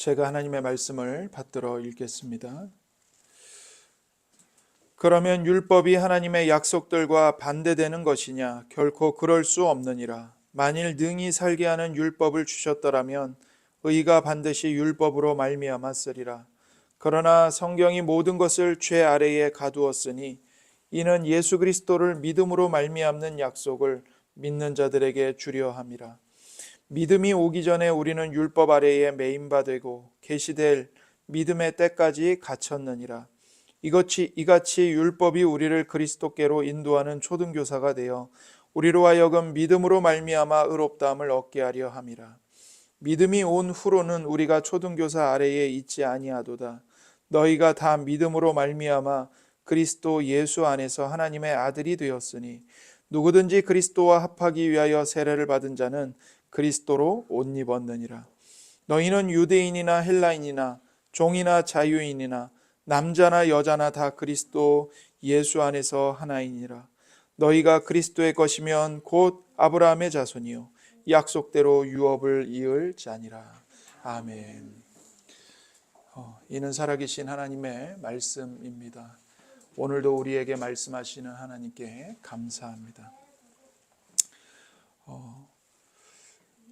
제가 하나님의 말씀을 받들어 읽겠습니다. 그러면 율법이 하나님의 약속들과 반대되는 것이냐? 결코 그럴 수 없느니라. 만일 능히 살게 하는 율법을 주셨더라면 의가 반드시 율법으로 말미암아 쓰리라. 그러나 성경이 모든 것을 죄 아래에 가두었으니 이는 예수 그리스도를 믿음으로 말미암는 약속을 믿는 자들에게 주려 함이라. 믿음이 오기 전에 우리는 율법 아래에 매인바 되고 계시될 믿음의 때까지 갇혔느니라. 이같이 율법이 우리를 그리스도께로 인도하는 초등교사가 되어 우리로 하여금 믿음으로 말미암아 의롭다함을 얻게 하려 함이라. 믿음이 온 후로는 우리가 초등교사 아래에 있지 아니하도다. 너희가 다 믿음으로 말미암아 그리스도 예수 안에서 하나님의 아들이 되었으니 누구든지 그리스도와 합하기 위하여 세례를 받은 자는 그리스도로 옷 입었느니라. 너희는 유대인이나 헬라인이나 종이나 자유인이나 남자나 여자나 다 그리스도 예수 안에서 하나이니라. 너희가 그리스도의 것이면 곧 아브라함의 자손이요 약속대로 유업을 이을 자니라. 아멘. 이는 살아계신 하나님의 말씀입니다. 오늘도 우리에게 말씀하시는 하나님께 감사합니다.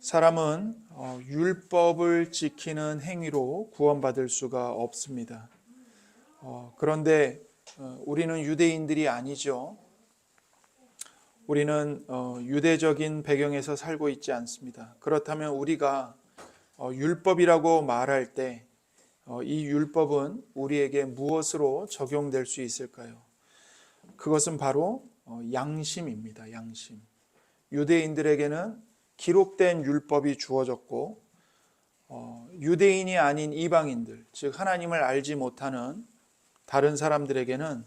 사람은 율법을 지키는 행위로 구원받을 수가 없습니다. 그런데 우리는 유대인들이 아니죠. 우리는 유대적인 배경에서 살고 있지 않습니다. 그렇다면 우리가 율법이라고 말할 때 이 율법은 우리에게 무엇으로 적용될 수 있을까요? 그것은 바로 양심입니다. 양심. 유대인들에게는 기록된 율법이 주어졌고 유대인이 아닌 이방인들, 즉 하나님을 알지 못하는 다른 사람들에게는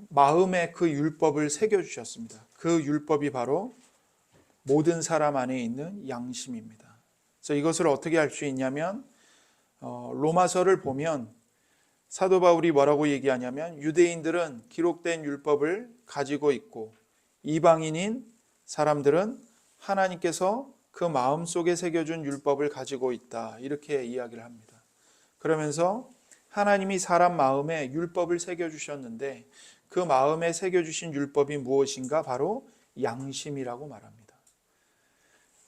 마음에 그 율법을 새겨주셨습니다. 그 율법이 바로 모든 사람 안에 있는 양심입니다. 그래서 이것을 어떻게 알 수 있냐면 로마서를 보면 사도 바울이 뭐라고 얘기하냐면 유대인들은 기록된 율법을 가지고 있고 이방인인 사람들은 하나님께서 그 마음속에 새겨준 율법을 가지고 있다, 이렇게 이야기를 합니다. 그러면서 하나님이 사람 마음에 율법을 새겨주셨는데 그 마음에 새겨주신 율법이 무엇인가? 바로 양심이라고 말합니다.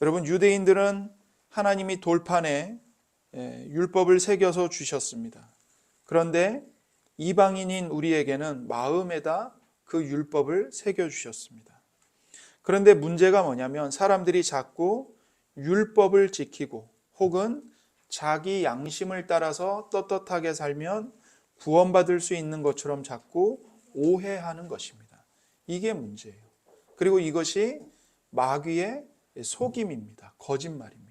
여러분, 유대인들은 하나님이 돌판에 율법을 새겨서 주셨습니다. 그런데 이방인인 우리에게는 마음에다 그 율법을 새겨주셨습니다. 그런데 문제가 뭐냐면 사람들이 자꾸 율법을 지키고 혹은 자기 양심을 따라서 떳떳하게 살면 구원받을 수 있는 것처럼 자꾸 오해하는 것입니다. 이게 문제예요. 그리고 이것이 마귀의 속임입니다. 거짓말입니다.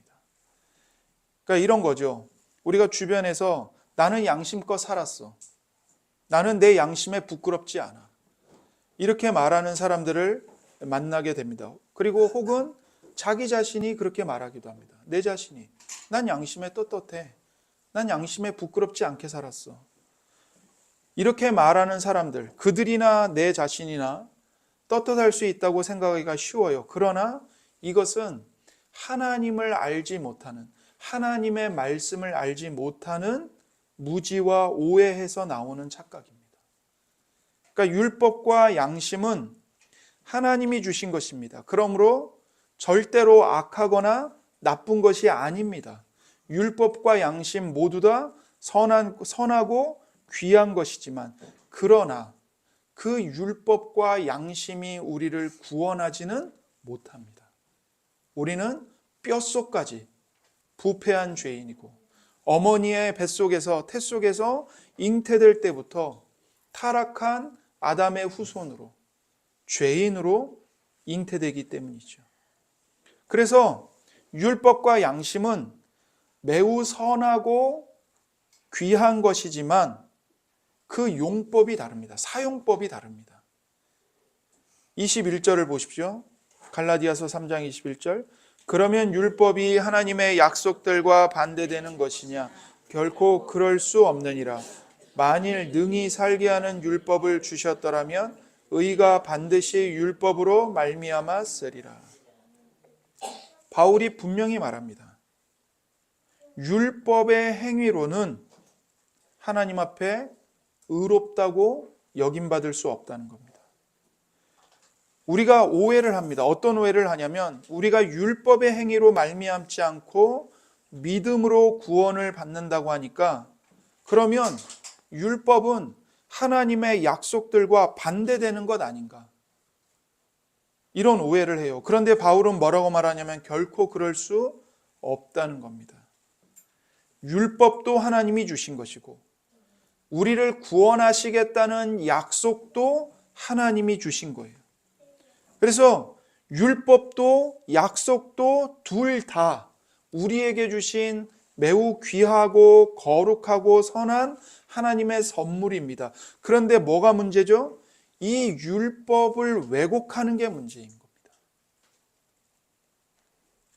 그러니까 이런 거죠. 우리가 주변에서 나는 양심껏 살았어. 나는 내 양심에 부끄럽지 않아. 이렇게 말하는 사람들을 만나게 됩니다. 그리고 혹은 자기 자신이 그렇게 말하기도 합니다. 내 자신이 난 양심에 떳떳해. 난 양심에 부끄럽지 않게 살았어. 이렇게 말하는 사람들, 그들이나 내 자신이나 떳떳할 수 있다고 생각하기가 쉬워요. 그러나 이것은 하나님을 알지 못하는, 하나님의 말씀을 알지 못하는 무지와 오해에서 나오는 착각입니다. 그러니까 율법과 양심은 하나님이 주신 것입니다. 그러므로 절대로 악하거나 나쁜 것이 아닙니다. 율법과 양심 모두 다 선하고 귀한 것이지만, 그러나 그 율법과 양심이 우리를 구원하지는 못합니다. 우리는 뼛속까지 부패한 죄인이고 어머니의 뱃속에서 태속에서 잉태될 때부터 타락한 아담의 후손으로 죄인으로 잉태되기 때문이죠. 그래서 율법과 양심은 매우 선하고 귀한 것이지만 그 용법이 다릅니다. 사용법이 다릅니다. 21절을 보십시오. 갈라디아서 3장 21절. 그러면 율법이 하나님의 약속들과 반대되는 것이냐? 결코 그럴 수 없느니라. 만일 능히 살게 하는 율법을 주셨더라면 의가 반드시 율법으로 말미암아 쓰리라. 바울이 분명히 말합니다. 율법의 행위로는 하나님 앞에 의롭다고 여김받을 수 없다는 겁니다. 우리가 오해를 합니다. 어떤 오해를 하냐면 우리가 율법의 행위로 말미암지 않고 믿음으로 구원을 받는다고 하니까 그러면 율법은 하나님의 약속들과 반대되는 것 아닌가? 이런 오해를 해요. 그런데 바울은 뭐라고 말하냐면 결코 그럴 수 없다는 겁니다. 율법도 하나님이 주신 것이고 우리를 구원하시겠다는 약속도 하나님이 주신 거예요. 그래서 율법도 약속도 둘 다 우리에게 주신 매우 귀하고 거룩하고 선한 하나님의 선물입니다. 그런데 뭐가 문제죠? 이 율법을 왜곡하는 게 문제인 겁니다.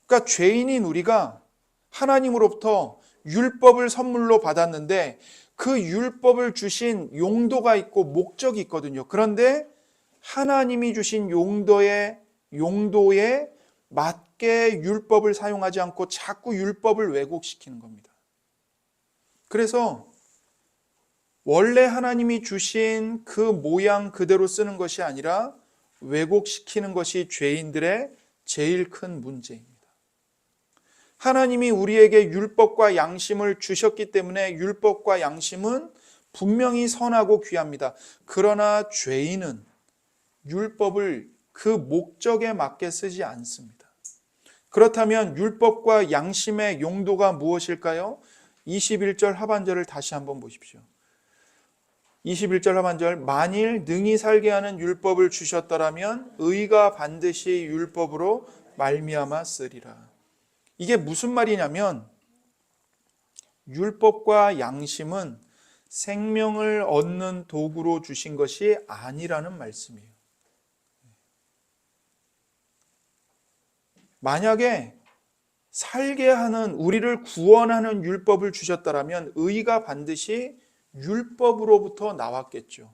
그러니까 죄인인 우리가 하나님으로부터 율법을 선물로 받았는데 그 율법을 주신 용도가 있고 목적이 있거든요. 그런데 하나님이 주신 용도에 맞게 율법을 사용하지 않고 자꾸 율법을 왜곡시키는 겁니다. 그래서 원래 하나님이 주신 그 모양 그대로 쓰는 것이 아니라 왜곡시키는 것이 죄인들의 제일 큰 문제입니다. 하나님이 우리에게 율법과 양심을 주셨기 때문에 율법과 양심은 분명히 선하고 귀합니다. 그러나 죄인은 율법을 그 목적에 맞게 쓰지 않습니다. 그렇다면 율법과 양심의 용도가 무엇일까요? 21절 하반절을 다시 한번 보십시오. 21절 하반절, 만일 능히 살게 하는 율법을 주셨더라면 의가 반드시 율법으로 말미암아 쓰리라. 이게 무슨 말이냐면 율법과 양심은 생명을 얻는 도구로 주신 것이 아니라는 말씀이에요. 만약에 살게 하는, 우리를 구원하는 율법을 주셨다면 의가 반드시 율법으로부터 나왔겠죠.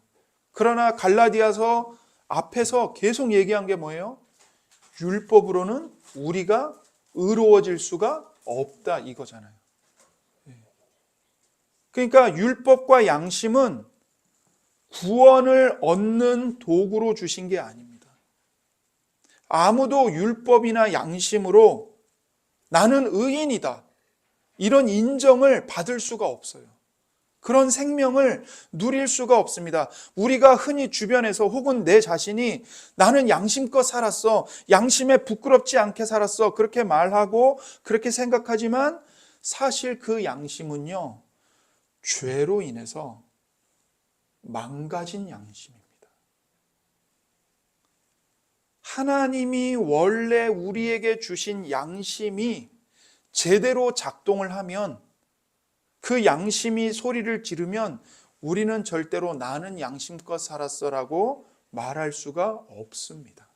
그러나 갈라디아서 앞에서 계속 얘기한 게 뭐예요? 율법으로는 우리가 의로워질 수가 없다 이거잖아요. 그러니까 율법과 양심은 구원을 얻는 도구로 주신 게 아닙니다. 아무도 율법이나 양심으로 나는 의인이다 이런 인정을 받을 수가 없어요. 그런 생명을 누릴 수가 없습니다. 우리가 흔히 주변에서 혹은 내 자신이 나는 양심껏 살았어, 양심에 부끄럽지 않게 살았어 그렇게 말하고 그렇게 생각하지만 사실 그 양심은요 죄로 인해서 망가진 양심입니다. 하나님이 원래 우리에게 주신 양심이 제대로 작동을 하면 그 양심이 소리를 지르면 우리는 절대로 나는 양심껏 살았어라고 말할 수가 없습니다.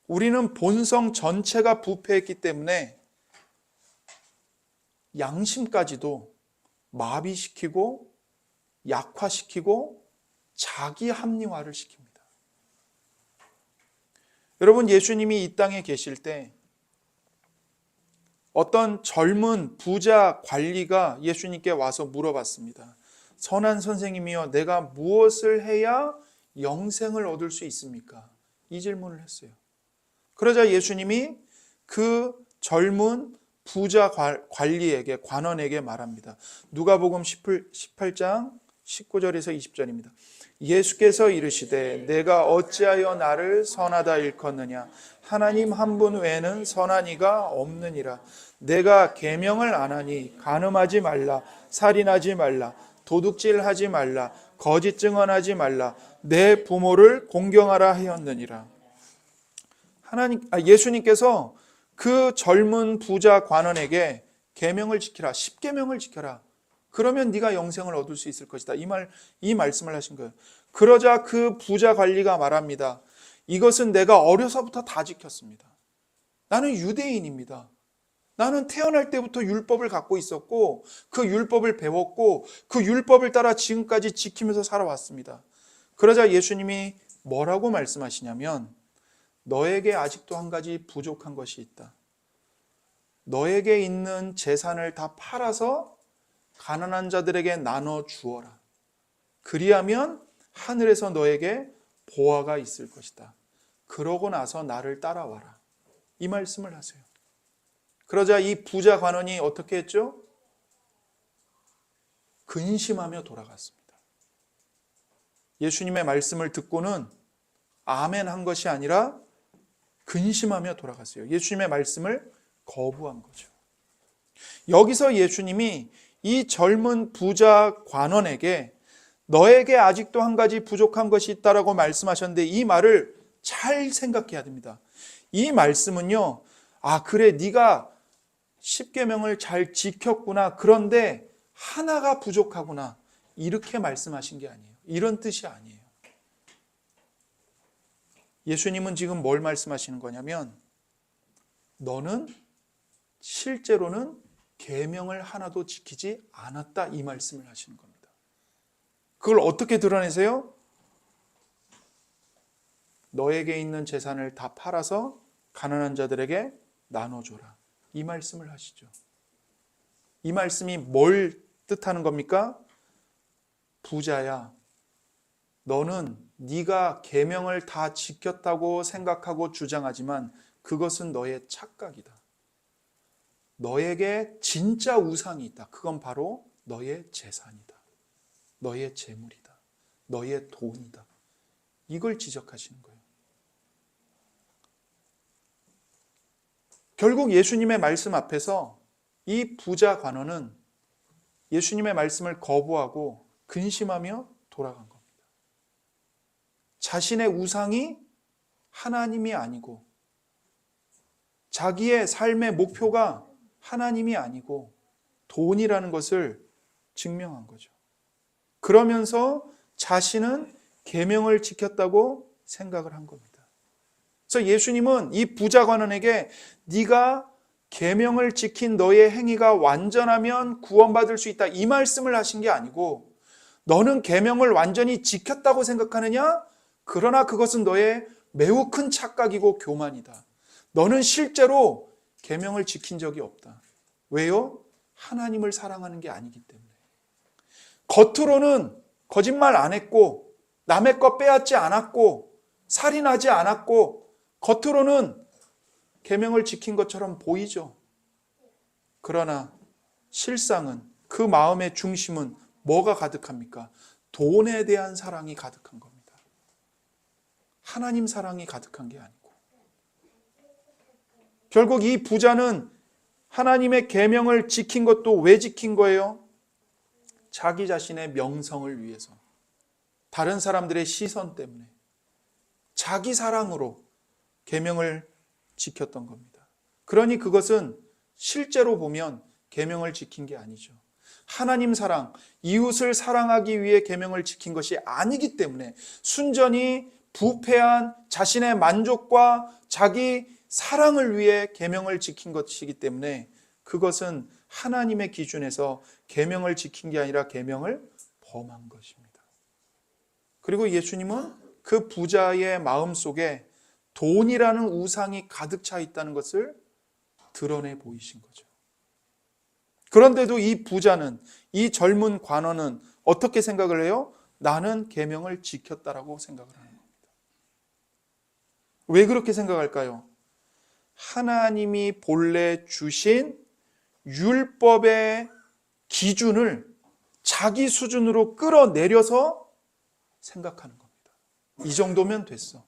우리는 본성 전체가 부패했기 때문에 양심까지도 마비시키고 약화시키고 자기 합리화를 시킵니다. 여러분, 예수님이 이 땅에 계실 때 어떤 젊은 부자 관리가 예수님께 와서 물어봤습니다. 선한 선생님이여, 내가 무엇을 해야 영생을 얻을 수 있습니까? 이 질문을 했어요. 그러자 예수님이 그 젊은 부자 관리에게, 관원에게 말합니다. 누가복음 18장 19절에서 20절입니다. 예수께서 이르시되 내가 어찌하여 나를 선하다 일컫느냐? 하나님 한 분 외에는 선한 이가 없느니라. 내가 계명을 안 하니 간음하지 말라, 살인하지 말라, 도둑질하지 말라, 거짓 증언하지 말라, 내 부모를 공경하라 하였느니라. 예수님께서 그 젊은 부자 관원에게 계명을 지키라, 10계명을 지켜라. 그러면 네가 영생을 얻을 수 있을 것이다. 이 말씀을 하신 거예요. 그러자 그 부자 관리가 말합니다. 이것은 내가 어려서부터 다 지켰습니다. 나는 유대인입니다. 나는 태어날 때부터 율법을 갖고 있었고 그 율법을 배웠고 그 율법을 따라 지금까지 지키면서 살아왔습니다. 그러자 예수님이 뭐라고 말씀하시냐면 너에게 아직도 한 가지 부족한 것이 있다. 너에게 있는 재산을 다 팔아서 가난한 자들에게 나눠 주어라. 그리하면 하늘에서 너에게 보화가 있을 것이다. 그러고 나서 나를 따라와라. 이 말씀을 하세요. 그러자 이 부자 관원이 어떻게 했죠? 근심하며 돌아갔습니다. 예수님의 말씀을 듣고는 아멘 한 것이 아니라 근심하며 돌아갔어요. 예수님의 말씀을 거부한 거죠. 여기서 예수님이 이 젊은 부자 관원에게 너에게 아직도 한 가지 부족한 것이 있다라고 말씀하셨는데 이 말을 잘 생각해야 됩니다. 이 말씀은요, 아 그래 네가 십계명을 잘 지켰구나. 그런데 하나가 부족하구나. 이렇게 말씀하신 게 아니에요. 이런 뜻이 아니에요. 예수님은 지금 뭘 말씀하시는 거냐면 너는 실제로는 계명을 하나도 지키지 않았다 이 말씀을 하시는 겁니다. 그걸 어떻게 드러내세요? 너에게 있는 재산을 다 팔아서 가난한 자들에게 나눠줘라. 이 말씀을 하시죠. 이 말씀이 뭘 뜻하는 겁니까? 부자야, 너는 네가 계명을 다 지켰다고 생각하고 주장하지만 그것은 너의 착각이다. 너에게 진짜 우상이 있다. 그건 바로 너의 재산이다. 너의 재물이다. 너의 돈이다. 이걸 지적하시는 거예요. 결국 예수님의 말씀 앞에서 이 부자 관원은 예수님의 말씀을 거부하고 근심하며 돌아간 겁니다. 자신의 우상이 하나님이 아니고 자기의 삶의 목표가 하나님이 아니고 돈이라는 것을 증명한 거죠. 그러면서 자신은 계명을 지켰다고 생각을 한 겁니다. 그래서 예수님은 이 부자 관원에게 네가 계명을 지킨 너의 행위가 완전하면 구원받을 수 있다 이 말씀을 하신 게 아니고 너는 계명을 완전히 지켰다고 생각하느냐? 그러나 그것은 너의 매우 큰 착각이고 교만이다. 너는 실제로 계명을 지킨 적이 없다. 왜요? 하나님을 사랑하는 게 아니기 때문에. 겉으로는 거짓말 안 했고 남의 것 빼앗지 않았고 살인하지 않았고 겉으로는 계명을 지킨 것처럼 보이죠. 그러나 실상은 그 마음의 중심은 뭐가 가득합니까? 돈에 대한 사랑이 가득한 겁니다. 하나님 사랑이 가득한 게 아니고. 결국 이 부자는 하나님의 계명을 지킨 것도 왜 지킨 거예요? 자기 자신의 명성을 위해서. 다른 사람들의 시선 때문에. 자기 사랑으로 계명을 지켰던 겁니다. 그러니 그것은 실제로 보면 계명을 지킨 게 아니죠. 하나님 사랑, 이웃을 사랑하기 위해 계명을 지킨 것이 아니기 때문에 순전히 부패한 자신의 만족과 자기 사랑을 위해 계명을 지킨 것이기 때문에 그것은 하나님의 기준에서 계명을 지킨 게 아니라 계명을 범한 것입니다. 그리고 예수님은 그 부자의 마음속에 돈이라는 우상이 가득 차 있다는 것을 드러내 보이신 거죠. 그런데도 이 부자는, 이 젊은 관원은 어떻게 생각을 해요? 나는 계명을 지켰다라고 생각을 하는 겁니다. 왜 그렇게 생각할까요? 하나님이 본래 주신 율법의 기준을 자기 수준으로 끌어내려서 생각하는 겁니다. 이 정도면 됐어.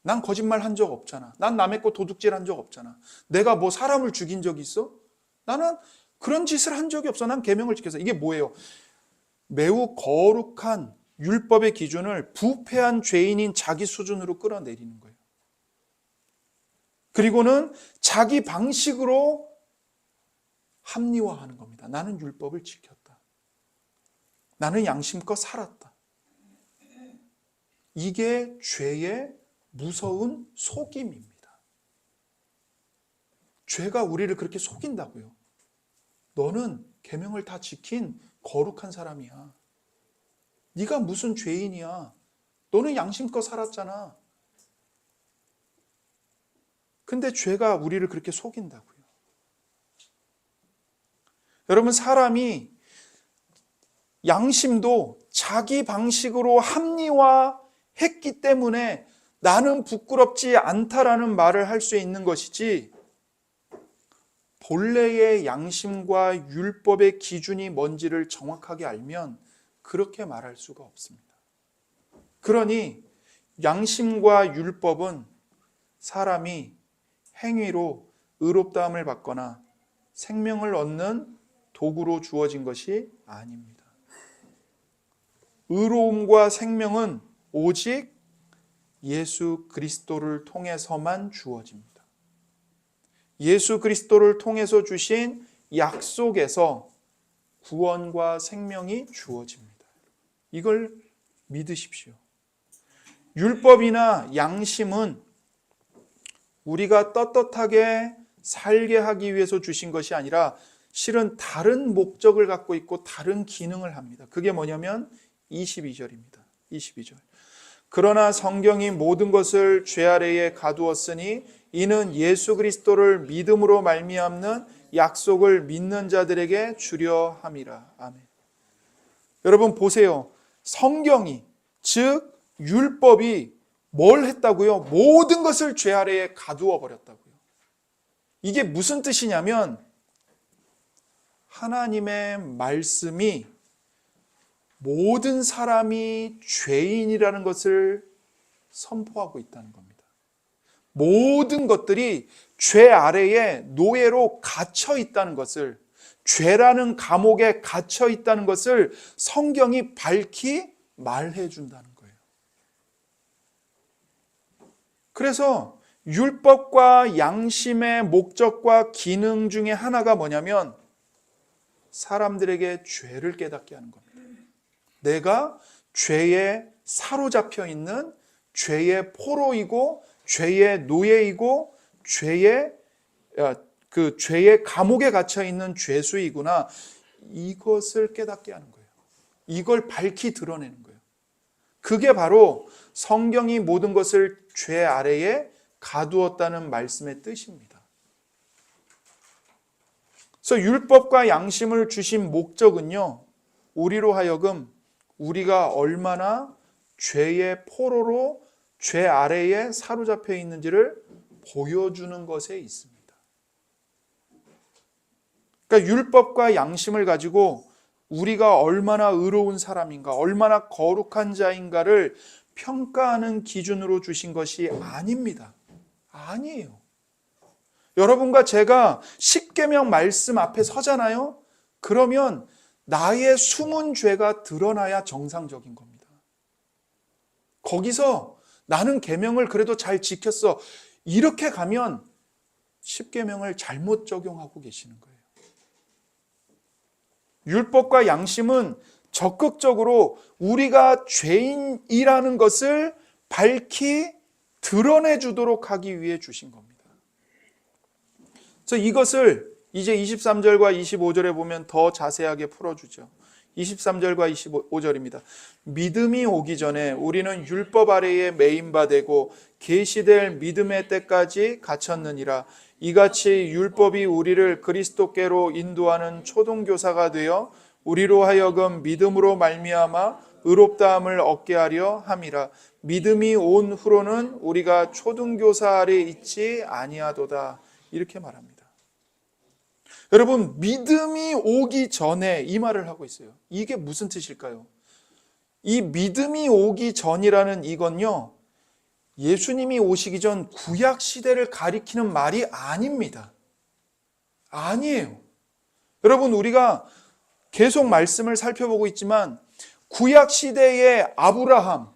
난 거짓말 한 적 없잖아. 난 남의 거 도둑질 한 적 없잖아. 내가 뭐 사람을 죽인 적이 있어? 나는 그런 짓을 한 적이 없어. 난 계명을 지켜서. 이게 뭐예요? 매우 거룩한 율법의 기준을 부패한 죄인인 자기 수준으로 끌어내리는 거예요. 그리고는 자기 방식으로 합리화하는 겁니다. 나는 율법을 지켰다. 나는 양심껏 살았다. 이게 죄의 무서운 속임입니다. 죄가 우리를 그렇게 속인다고요. 너는 계명을 다 지킨 거룩한 사람이야. 네가 무슨 죄인이야. 너는 양심껏 살았잖아. 근데 죄가 우리를 그렇게 속인다고요. 여러분, 사람이 양심도 자기 방식으로 합리화했기 때문에 나는 부끄럽지 않다라는 말을 할 수 있는 것이지, 본래의 양심과 율법의 기준이 뭔지를 정확하게 알면 그렇게 말할 수가 없습니다. 그러니 양심과 율법은 사람이 행위로 의롭다함을 받거나 생명을 얻는 도구로 주어진 것이 아닙니다. 의로움과 생명은 오직 예수 그리스도를 통해서만 주어집니다. 예수 그리스도를 통해서 주신 약속에서 구원과 생명이 주어집니다. 이걸 믿으십시오. 율법이나 양심은 우리가 떳떳하게 살게 하기 위해서 주신 것이 아니라 실은 다른 목적을 갖고 있고 다른 기능을 합니다. 그게 뭐냐면 22절입니다. 22절. 그러나 성경이 모든 것을 죄 아래에 가두었으니 이는 예수 그리스도를 믿음으로 말미암는 약속을 믿는 자들에게 주려 함이라. 아멘. 여러분 보세요. 성경이, 즉 율법이 뭘 했다고요? 모든 것을 죄 아래에 가두어 버렸다고요. 이게 무슨 뜻이냐면 하나님의 말씀이 모든 사람이 죄인이라는 것을 선포하고 있다는 겁니다. 모든 것들이 죄 아래에 노예로 갇혀 있다는 것을, 죄라는 감옥에 갇혀 있다는 것을 성경이 밝히 말해 준다는 거예요. 그래서 율법과 양심의 목적과 기능 중에 하나가 뭐냐면 사람들에게 죄를 깨닫게 하는 겁니다. 내가 죄에 사로잡혀 있는, 죄의 포로이고 죄의 노예이고 죄의 감옥에 갇혀 있는 죄수이구나. 이것을 깨닫게 하는 거예요. 이걸 밝히 드러내는 거예요. 그게 바로 성경이 모든 것을 죄 아래에 가두었다는 말씀의 뜻입니다. 그래서 율법과 양심을 주신 목적은요, 우리로 하여금 우리가 얼마나 죄의 포로로 죄 아래에 사로잡혀 있는지를 보여주는 것에 있습니다. 그러니까 율법과 양심을 가지고 우리가 얼마나 의로운 사람인가, 얼마나 거룩한 자인가를 평가하는 기준으로 주신 것이 아닙니다. 아니에요. 여러분과 제가 십계명 말씀 앞에 서잖아요. 그러면 나의 숨은 죄가 드러나야 정상적인 겁니다. 거기서 나는 계명을 그래도 잘 지켰어, 이렇게 가면 십계명을 잘못 적용하고 계시는 거예요. 율법과 양심은 적극적으로 우리가 죄인이라는 것을 밝히 드러내주도록 하기 위해 주신 겁니다. 그래서 이것을 이제 23절과 25절에 보면 더 자세하게 풀어주죠. 23절과 25절입니다. 믿음이 오기 전에 우리는 율법 아래에 매인바 되고 계시될 믿음의 때까지 갇혔느니라. 이같이 율법이 우리를 그리스도께로 인도하는 초등교사가 되어 우리로 하여금 믿음으로 말미암아 의롭다함을 얻게 하려 함이라. 믿음이 온 후로는 우리가 초등교사 아래 있지 아니하도다. 이렇게 말합니다. 여러분, 믿음이 오기 전에 이 말을 하고 있어요. 이게 무슨 뜻일까요? 이 믿음이 오기 전이라는 이건요, 예수님이 오시기 전 구약 시대를 가리키는 말이 아닙니다. 아니에요. 여러분, 우리가 계속 말씀을 살펴보고 있지만 구약 시대의 아브라함,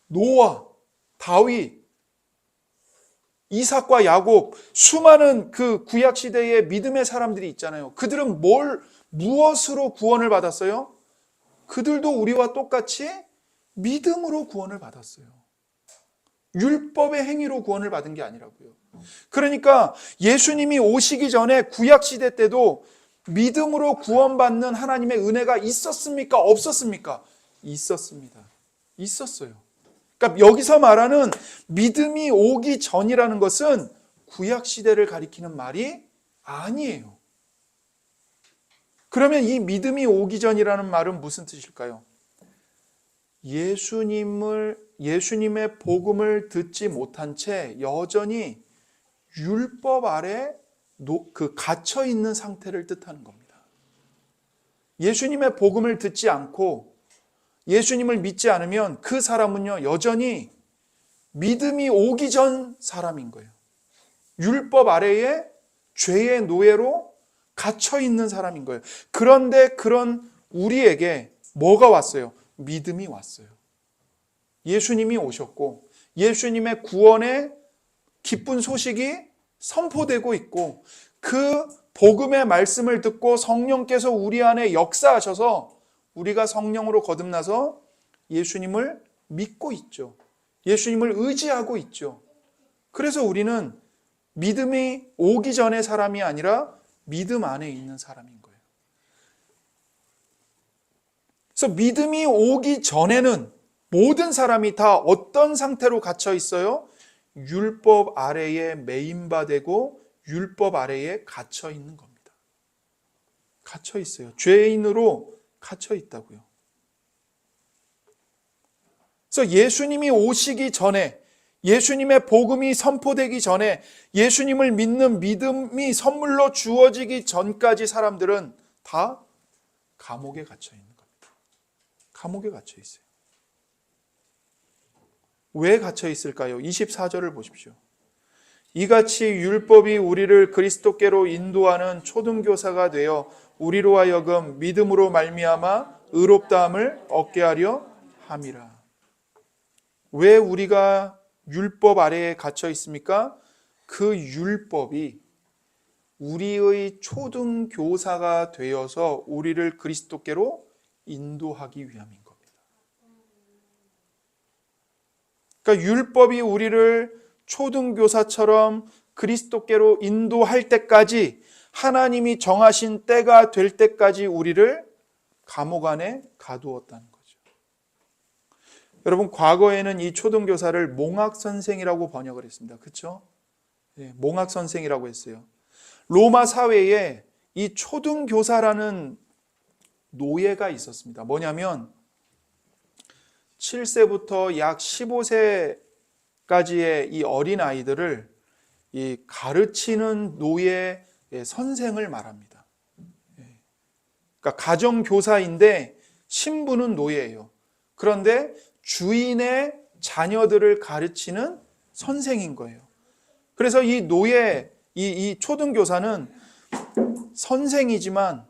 노아, 다윗, 이삭과 야곱, 수많은 그 구약 시대의 믿음의 사람들이 있잖아요. 그들은 무엇으로 구원을 받았어요? 그들도 우리와 똑같이 믿음으로 구원을 받았어요. 율법의 행위로 구원을 받은 게 아니라고요. 그러니까 예수님이 오시기 전에 구약 시대 때도 믿음으로 구원받는 하나님의 은혜가 있었습니까? 없었습니까? 있었습니다. 있었어요. 그러니까 여기서 말하는 믿음이 오기 전이라는 것은 구약 시대를 가리키는 말이 아니에요. 그러면 이 믿음이 오기 전이라는 말은 무슨 뜻일까요? 예수님의 복음을 듣지 못한 채 여전히 율법 아래 갇혀 있는 상태를 뜻하는 겁니다. 예수님의 복음을 듣지 않고 예수님을 믿지 않으면 그 사람은요, 여전히 믿음이 오기 전 사람인 거예요. 율법 아래에 죄의 노예로 갇혀 있는 사람인 거예요. 그런데 그런 우리에게 뭐가 왔어요? 믿음이 왔어요. 예수님이 오셨고 예수님의 구원의 기쁜 소식이 선포되고 있고 그 복음의 말씀을 듣고 성령께서 우리 안에 역사하셔서 우리가 성령으로 거듭나서 예수님을 믿고 있죠. 예수님을 의지하고 있죠. 그래서 우리는 믿음이 오기 전의 사람이 아니라 믿음 안에 있는 사람인 거예요. 그래서 믿음이 오기 전에는 모든 사람이 다 어떤 상태로 갇혀 있어요? 율법 아래에 매인바되고 율법 아래에 갇혀 있는 겁니다. 갇혀 있어요. 죄인으로 갇혀 있다고요. 그래서 예수님이 오시기 전에, 예수님의 복음이 선포되기 전에, 예수님을 믿는 믿음이 선물로 주어지기 전까지 사람들은 다 감옥에 갇혀 있는 겁니다. 감옥에 갇혀 있어요. 왜 갇혀 있을까요? 24절을 보십시오. 이같이 율법이 우리를 그리스도께로 인도하는 초등교사가 되어 우리로 하여금 믿음으로 말미암아 의롭다함을 얻게 하려 함이라. 왜 우리가 율법 아래에 갇혀 있습니까? 그 율법이 우리의 초등교사가 되어서 우리를 그리스도께로 인도하기 위함인 겁니다. 그러니까 율법이 우리를 초등교사처럼 그리스도께로 인도할 때까지, 하나님이 정하신 때가 될 때까지 우리를 감옥 안에 가두었다는 거죠. 여러분, 과거에는 이 초등교사를 몽학선생이라고 번역을 했습니다. 그렇죠? 네, 몽학선생이라고 했어요. 로마 사회에 이 초등교사라는 노예가 있었습니다. 뭐냐면 7세부터 약 15세까지의 이 어린 아이들을 이 가르치는 노예 선생을 말합니다. 그러니까 가정교사인데 신부는 노예예요. 그런데 주인의 자녀들을 가르치는 선생인 거예요. 그래서 이 노예, 이 초등교사는 선생이지만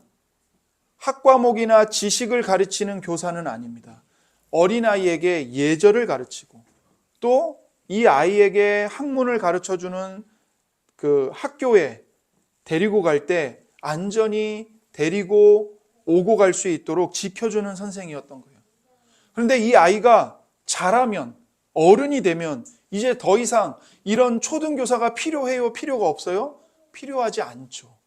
학과목이나 지식을 가르치는 교사는 아닙니다. 어린아이에게 예절을 가르치고 또 이 아이에게 학문을 가르쳐주는 그 학교에 데리고 갈 때 안전히 데리고 오고 갈 수 있도록 지켜주는 선생이었던 거예요. 그런데 이 아이가 자라면, 어른이 되면 이제 더 이상 이런 초등교사가 필요해요? 필요가 없어요? 필요하지 않죠.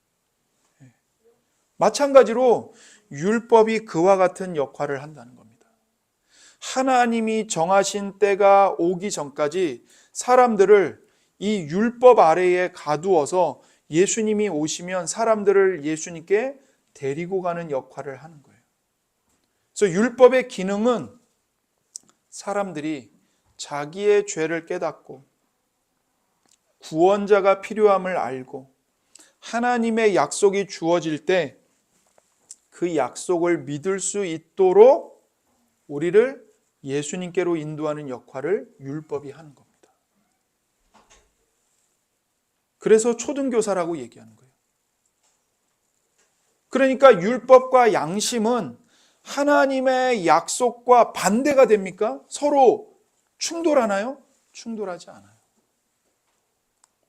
마찬가지로 율법이 그와 같은 역할을 한다는 겁니다. 하나님이 정하신 때가 오기 전까지 사람들을 이 율법 아래에 가두어서 예수님이 오시면 사람들을 예수님께 데리고 가는 역할을 하는 거예요. 그래서 율법의 기능은 사람들이 자기의 죄를 깨닫고 구원자가 필요함을 알고 하나님의 약속이 주어질 때 그 약속을 믿을 수 있도록 우리를 예수님께로 인도하는 역할을 율법이 하는 겁니다. 그래서 초등교사라고 얘기하는 거예요. 그러니까 율법과 양심은 하나님의 약속과 반대가 됩니까? 서로 충돌하나요? 충돌하지 않아요.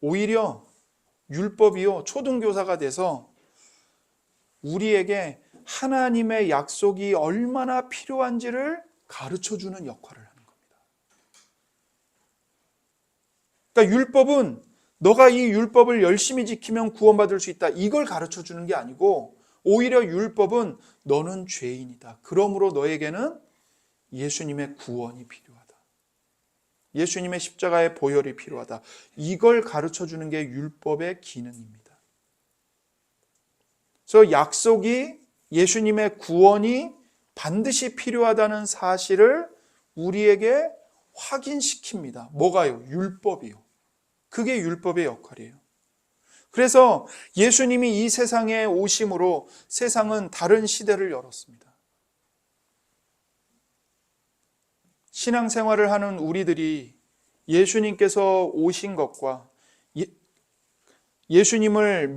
오히려 율법이요, 초등교사가 돼서 우리에게 하나님의 약속이 얼마나 필요한지를 가르쳐주는 역할을 하는 겁니다. 그러니까 율법은 너가 이 율법을 열심히 지키면 구원받을 수 있다, 이걸 가르쳐주는 게 아니고 오히려 율법은 너는 죄인이다, 그러므로 너에게는 예수님의 구원이 필요하다, 예수님의 십자가의 보혈이 필요하다. 이걸 가르쳐 주는 게 율법의 기능입니다. 그래서 약속이, 예수님의 구원이 반드시 필요하다는 사실을 우리에게 확인시킵니다. 뭐가요? 율법이요. 그게 율법의 역할이에요. 그래서 예수님이 이 세상에 오심으로 세상은 다른 시대를 열었습니다. 신앙생활을 하는 우리들이 예수님께서 오신 것과 예수님을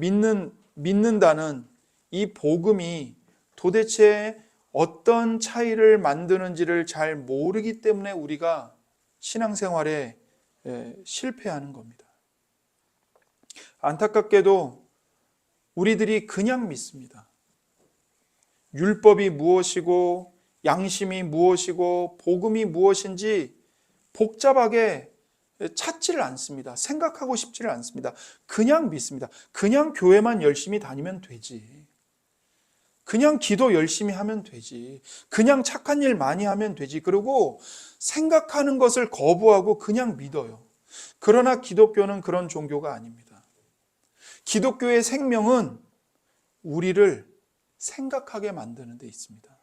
믿는다는 이 복음이 도대체 어떤 차이를 만드는지를 잘 모르기 때문에 우리가 신앙생활에 실패하는 겁니다. 안타깝게도 우리들이 그냥 믿습니다. 율법이 무엇이고 양심이 무엇이고 복음이 무엇인지 복잡하게 찾지를 않습니다. 생각하고 싶지를 않습니다. 그냥 믿습니다. 그냥 교회만 열심히 다니면 되지. 그냥 기도 열심히 하면 되지. 그냥 착한 일 많이 하면 되지. 그리고 생각하는 것을 거부하고 그냥 믿어요. 그러나 기독교는 그런 종교가 아닙니다. 기독교의 생명은 우리를 생각하게 만드는 데 있습니다.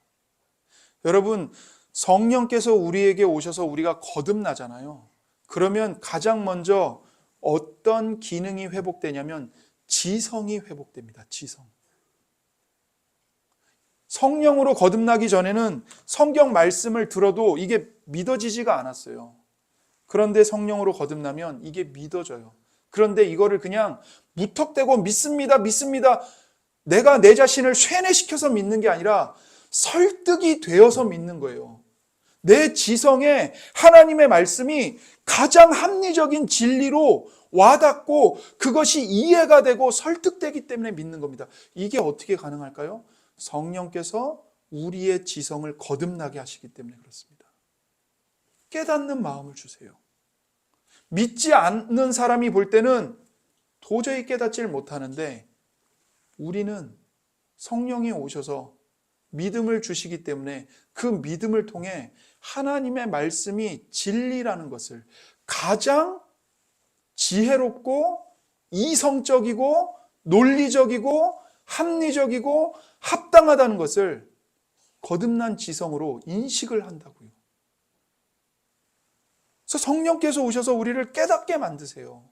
여러분, 성령께서 우리에게 오셔서 우리가 거듭나잖아요. 그러면 가장 먼저 어떤 기능이 회복되냐면 지성이 회복됩니다. 지성. 성령으로 거듭나기 전에는 성경 말씀을 들어도 이게 믿어지지가 않았어요. 그런데 성령으로 거듭나면 이게 믿어져요. 그런데 이거를 그냥 무턱대고 믿습니다. 내가 내 자신을 쇠뇌시켜서 믿는 게 아니라 설득이 되어서 믿는 거예요. 내 지성에 하나님의 말씀이 가장 합리적인 진리로 와닿고 그것이 이해가 되고 설득되기 때문에 믿는 겁니다. 이게 어떻게 가능할까요? 성령께서 우리의 지성을 거듭나게 하시기 때문에 그렇습니다. 깨닫는 마음을 주세요. 믿지 않는 사람이 볼 때는 도저히 깨닫지를 못하는데 우리는 성령이 오셔서 믿음을 주시기 때문에 그 믿음을 통해 하나님의 말씀이 진리라는 것을 가장 지혜롭고 이성적이고 논리적이고 합리적이고 합당하다는 것을 거듭난 지성으로 인식을 한다고요. 그래서 성령께서 오셔서 우리를 깨닫게 만드세요.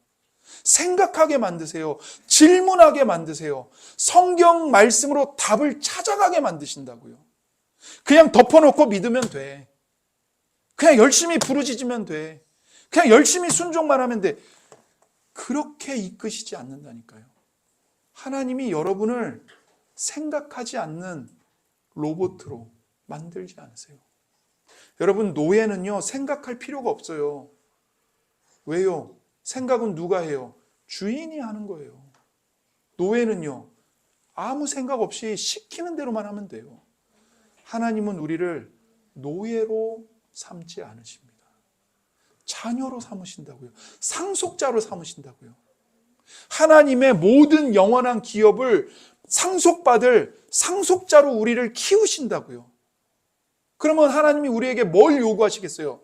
생각하게 만드세요. 질문하게 만드세요. 성경 말씀으로 답을 찾아가게 만드신다고요. 그냥 덮어놓고 믿으면 돼. 그냥 열심히 부르짖으면 돼. 그냥 열심히 순종만 하면 돼. 그렇게 이끄시지 않는다니까요. 하나님이 여러분을 생각하지 않는 로봇으로 만들지 않으세요. 여러분, 노예는요, 생각할 필요가 없어요. 왜요? 생각은 누가 해요? 주인이 하는 거예요. 노예는요, 아무 생각 없이 시키는 대로만 하면 돼요. 하나님은 우리를 노예로 삼지 않으십니다. 자녀로 삼으신다고요. 상속자로 삼으신다고요. 하나님의 모든 영원한 기업을 상속받을 상속자로 우리를 키우신다고요. 그러면 하나님이 우리에게 뭘 요구하시겠어요?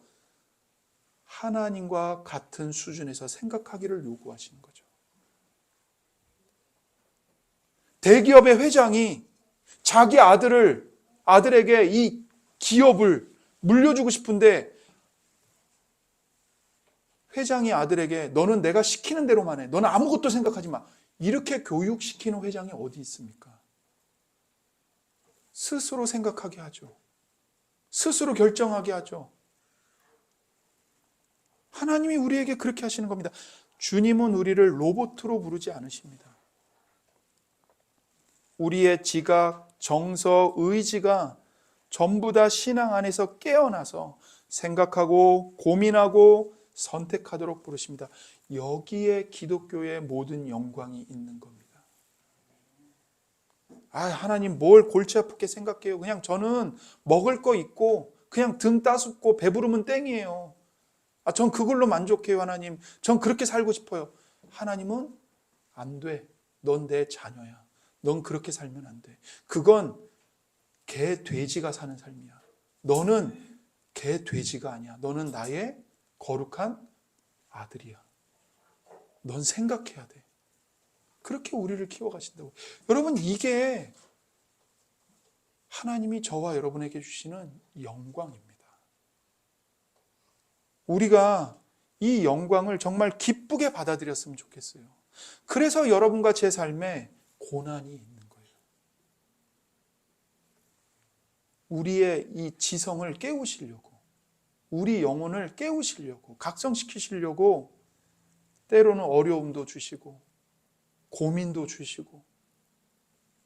하나님과 같은 수준에서 생각하기를 요구하시는 거죠. 대기업의 회장이 자기 아들에게 이 기업을 물려주고 싶은데 회장이 아들에게 너는 내가 시키는 대로만 해. 너는 아무것도 생각하지 마. 이렇게 교육시키는 회장이 어디 있습니까? 스스로 생각하게 하죠. 스스로 결정하게 하죠. 하나님이 우리에게 그렇게 하시는 겁니다. 주님은 우리를 로봇으로 부르지 않으십니다. 우리의 지각, 정서, 의지가 전부 다 신앙 안에서 깨어나서 생각하고 고민하고 선택하도록 부르십니다. 여기에 기독교의 모든 영광이 있는 겁니다. 하나님 뭘 골치 아프게 생각해요. 그냥 저는 먹을 거 있고 그냥 등 따숩고 배부르면 땡이에요. 전 그걸로 만족해요. 하나님, 전 그렇게 살고 싶어요. 하나님은 안 돼. 넌 내 자녀야. 넌 그렇게 살면 안 돼. 그건 개, 돼지가 사는 삶이야. 너는 개, 돼지가 아니야. 너는 나의 거룩한 아들이야. 넌 생각해야 돼. 그렇게 우리를 키워가신다고. 여러분, 이게 하나님이 저와 여러분에게 주시는 영광입니다. 우리가 이 영광을 정말 기쁘게 받아들였으면 좋겠어요. 그래서 여러분과 제 삶에 고난이 있는 거예요. 우리의 이 지성을 깨우시려고, 우리 영혼을 깨우시려고, 각성시키시려고 때로는 어려움도 주시고 고민도 주시고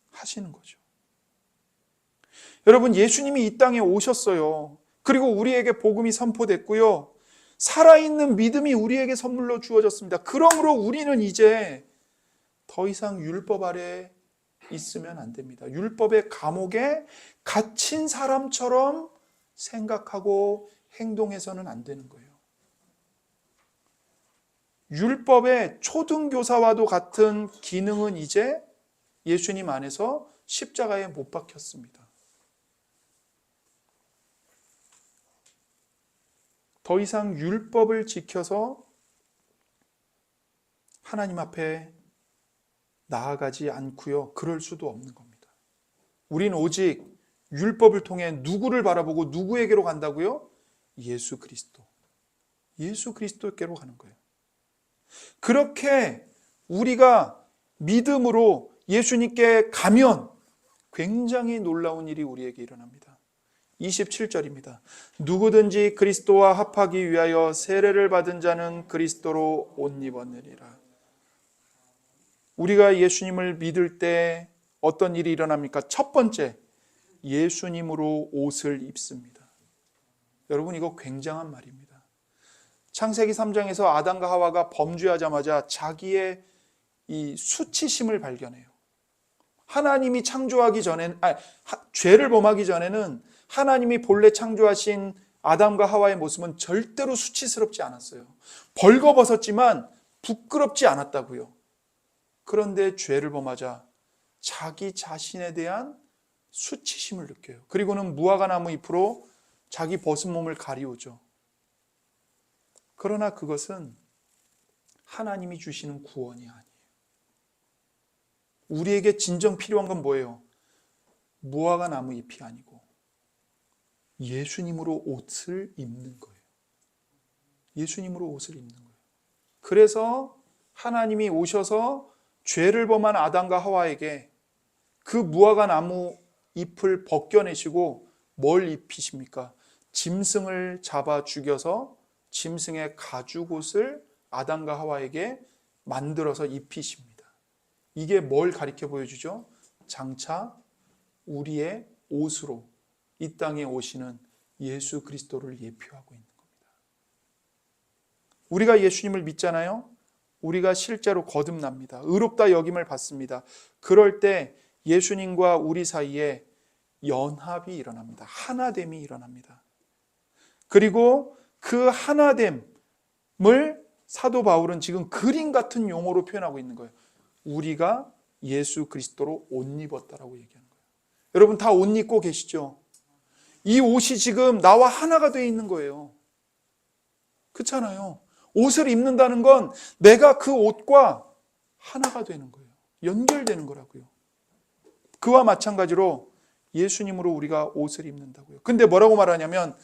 하시는 거죠. 여러분, 예수님이 이 땅에 오셨어요. 그리고 우리에게 복음이 선포됐고요. 살아있는 믿음이 우리에게 선물로 주어졌습니다. 그러므로 우리는 이제 더 이상 율법 아래 있으면 안 됩니다. 율법의 감옥에 갇힌 사람처럼 생각하고 행동해서는 안 되는 거예요. 율법의 초등교사와도 같은 기능은 이제 예수님 안에서 십자가에 못 박혔습니다. 더 이상 율법을 지켜서 하나님 앞에 나아가지 않고요. 그럴 수도 없는 겁니다. 우린 오직 율법을 통해 누구를 바라보고 누구에게로 간다고요? 예수 그리스도. 예수 그리스도께로 가는 거예요. 그렇게 우리가 믿음으로 예수님께 가면 굉장히 놀라운 일이 우리에게 일어납니다. 27절입니다. 누구든지 그리스도와 합하기 위하여 세례를 받은 자는 그리스도로 옷 입었느니라. 우리가 예수님을 믿을 때 어떤 일이 일어납니까? 첫 번째, 예수님으로 옷을 입습니다. 여러분, 이거 굉장한 말입니다. 창세기 3장에서 아담과 하와가 범죄하자마자 자기의 이 수치심을 발견해요. 하나님이 창조하기 전에, 죄를 범하기 전에는 하나님이 본래 창조하신 아담과 하와의 모습은 절대로 수치스럽지 않았어요. 벌거벗었지만 부끄럽지 않았다고요. 그런데 죄를 범하자 자기 자신에 대한 수치심을 느껴요. 그리고는 무화과 나무 잎으로 자기 벗은 몸을 가리우죠. 그러나 그것은 하나님이 주시는 구원이 아니에요. 우리에게 진정 필요한 건 뭐예요? 무화과 나무 잎이 아니고 예수님으로 옷을 입는 거예요. 예수님으로 옷을 입는 거예요. 그래서 하나님이 오셔서 죄를 범한 아담과 하와에게 그 무화과 나무 잎을 벗겨내시고 뭘 입히십니까? 짐승을 잡아 죽여서 짐승의 가죽옷을 아담과 하와에게 만들어서 입히십니다. 이게 뭘 가리켜 보여주죠? 장차 우리의 옷으로 이 땅에 오시는 예수 그리스도를 예표하고 있는 겁니다. 우리가 예수님을 믿잖아요. 우리가 실제로 거듭납니다. 의롭다 여김을 받습니다. 그럴 때 예수님과 우리 사이에 연합이 일어납니다. 하나됨이 일어납니다. 그리고 그 하나됨을 사도 바울은 지금 그림 같은 용어로 표현하고 있는 거예요. 우리가 예수 그리스도로 옷 입었다라고 얘기하는 거예요. 여러분 다 옷 입고 계시죠? 이 옷이 지금 나와 하나가 되어 있는 거예요. 그렇잖아요. 옷을 입는다는 건 내가 그 옷과 하나가 되는 거예요. 연결되는 거라고요. 그와 마찬가지로 예수님으로 우리가 옷을 입는다고요. 근데 뭐라고 말하냐면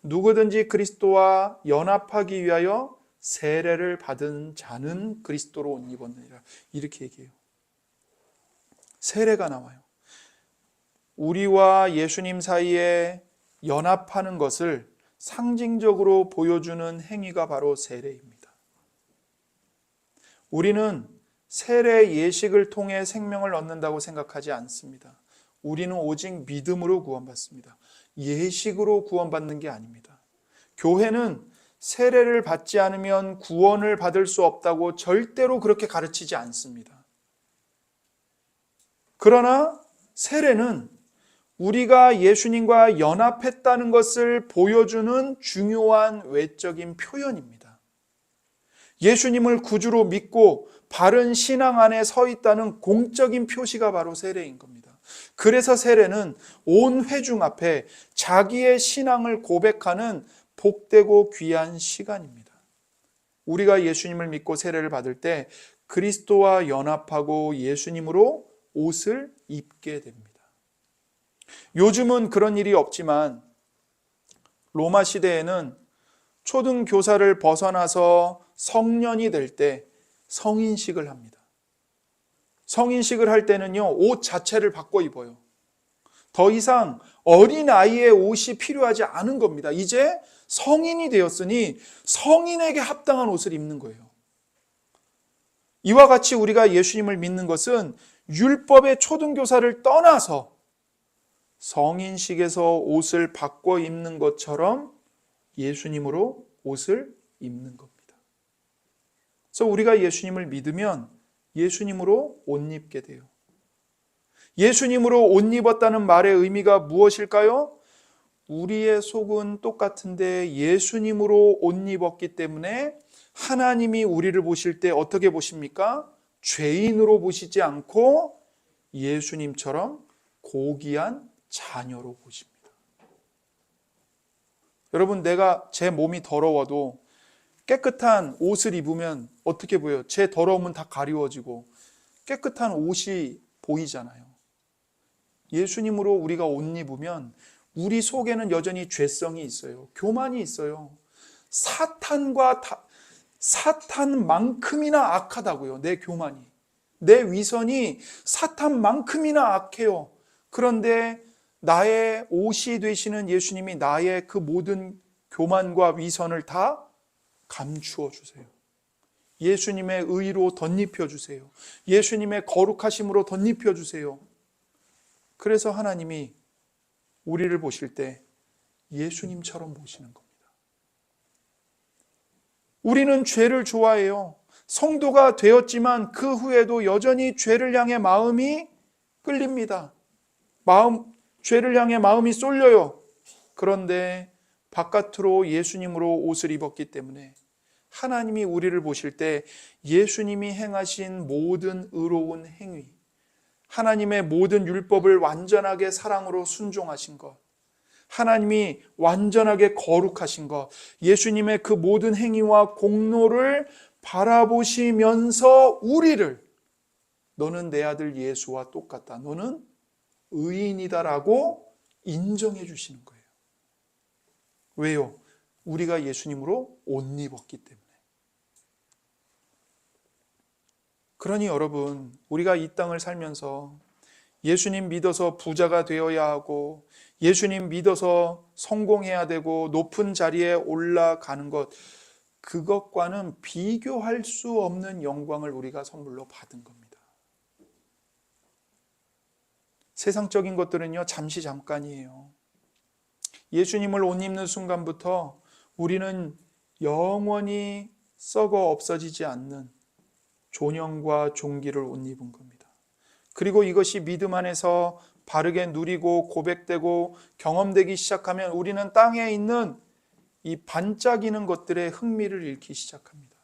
누구든지 그리스도와 연합하기 위하여 세례를 받은 자는 그리스도로 옷 입었느니라. 이렇게 얘기해요. 세례가 나와요. 우리와 예수님 사이에 연합하는 것을 상징적으로 보여주는 행위가 바로 세례입니다. 우리는 세례 예식을 통해 생명을 얻는다고 생각하지 않습니다. 우리는 오직 믿음으로 구원받습니다. 예식으로 구원받는 게 아닙니다. 교회는 세례를 받지 않으면 구원을 받을 수 없다고 절대로 그렇게 가르치지 않습니다. 그러나 세례는 우리가 예수님과 연합했다는 것을 보여주는 중요한 외적인 표현입니다. 예수님을 구주로 믿고 바른 신앙 안에 서 있다는 공적인 표시가 바로 세례인 겁니다. 그래서 세례는 온 회중 앞에 자기의 신앙을 고백하는 복되고 귀한 시간입니다. 우리가 예수님을 믿고 세례를 받을 때 그리스도와 연합하고 예수님으로 옷을 입게 됩니다. 요즘은 그런 일이 없지만 로마 시대에는 초등교사를 벗어나서 성년이 될 때 성인식을 합니다. 성인식을 할 때는요, 옷 자체를 바꿔 입어요. 더 이상 어린아이의 옷이 필요하지 않은 겁니다. 이제 성인이 되었으니 성인에게 합당한 옷을 입는 거예요. 이와 같이 우리가 예수님을 믿는 것은 율법의 초등교사를 떠나서 성인식에서 옷을 바꿔 입는 것처럼 예수님으로 옷을 입는 겁니다. 그래서 우리가 예수님을 믿으면 예수님으로 옷 입게 돼요. 예수님으로 옷 입었다는 말의 의미가 무엇일까요? 우리의 속은 똑같은데 예수님으로 옷 입었기 때문에 하나님이 우리를 보실 때 어떻게 보십니까? 죄인으로 보시지 않고 예수님처럼 고귀한 자녀로 보십니다. 여러분, 내가 제 몸이 더러워도 깨끗한 옷을 입으면 어떻게 보여요? 제 더러움은 다 가리워지고 깨끗한 옷이 보이잖아요. 예수님으로 우리가 옷 입으면 우리 속에는 여전히 죄성이 있어요. 교만이 있어요. 사탄만큼이나 악하다고요. 내 교만이. 내 위선이 사탄만큼이나 악해요. 그런데 나의 옷이 되시는 예수님이 나의 그 모든 교만과 위선을 다 감추어 주세요. 예수님의 의로 덧입혀 주세요. 예수님의 거룩하심으로 덧입혀 주세요. 그래서 하나님이 우리를 보실 때 예수님처럼 보시는 겁니다. 우리는 죄를 좋아해요. 성도가 되었지만 그 후에도 여전히 죄를 향해 마음이 끌립니다. 죄를 향해 마음이 쏠려요. 그런데 바깥으로 예수님으로 옷을 입었기 때문에 하나님이 우리를 보실 때 예수님이 행하신 모든 의로운 행위, 하나님의 모든 율법을 완전하게 사랑으로 순종하신 것, 하나님이 완전하게 거룩하신 것, 예수님의 그 모든 행위와 공로를 바라보시면서 우리를 너는 내 아들 예수와 똑같다, 너는 의인이다라고 인정해 주시는 거예요. 왜요? 우리가 예수님으로 옷 입었기 때문에. 그러니 여러분, 우리가 이 땅을 살면서 예수님 믿어서 부자가 되어야 하고 예수님 믿어서 성공해야 되고 높은 자리에 올라가는 것, 그것과는 비교할 수 없는 영광을 우리가 선물로 받은 겁니다. 세상적인 것들은요, 잠시 잠깐이에요. 예수님을 옷 입는 순간부터 우리는 영원히 썩어 없어지지 않는 존영과 존귀를 옷 입은 겁니다. 그리고 이것이 믿음 안에서 바르게 누리고 고백되고 경험되기 시작하면 우리는 땅에 있는 이 반짝이는 것들의 흥미를 잃기 시작합니다.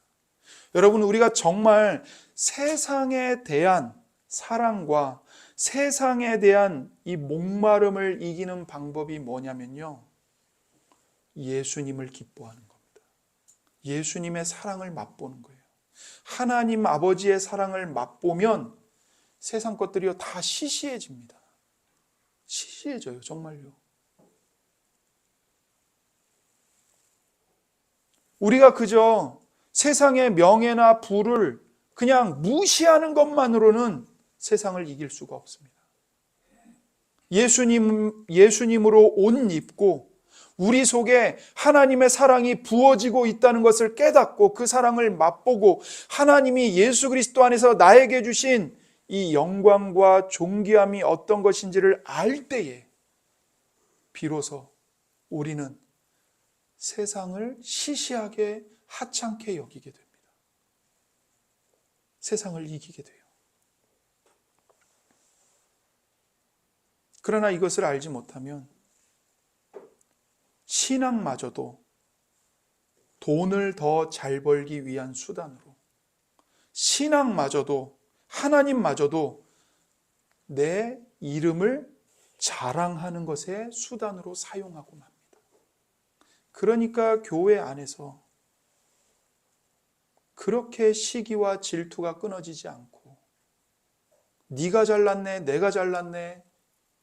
여러분, 우리가 정말 세상에 대한 사랑과 세상에 대한 이 목마름을 이기는 방법이 뭐냐면요, 예수님을 기뻐하는 겁니다. 예수님의 사랑을 맛보는 거예요. 하나님 아버지의 사랑을 맛보면 세상 것들이요 다 시시해집니다. 시시해져요, 정말요. 우리가 그저 세상의 명예나 부를 그냥 무시하는 것만으로는 세상을 이길 수가 없습니다. 예수님으로 옷 입고 우리 속에 하나님의 사랑이 부어지고 있다는 것을 깨닫고 그 사랑을 맛보고 하나님이 예수 그리스도 안에서 나에게 주신 이 영광과 존귀함이 어떤 것인지를 알 때에 비로소 우리는 세상을 시시하게 하찮게 여기게 됩니다. 세상을 이기게 돼요. 그러나 이것을 알지 못하면 신앙마저도 돈을 더 잘 벌기 위한 수단으로, 신앙마저도, 하나님마저도 내 이름을 자랑하는 것의 수단으로 사용하고 맙니다. 그러니까 교회 안에서 그렇게 시기와 질투가 끊어지지 않고 네가 잘났네, 내가 잘났네,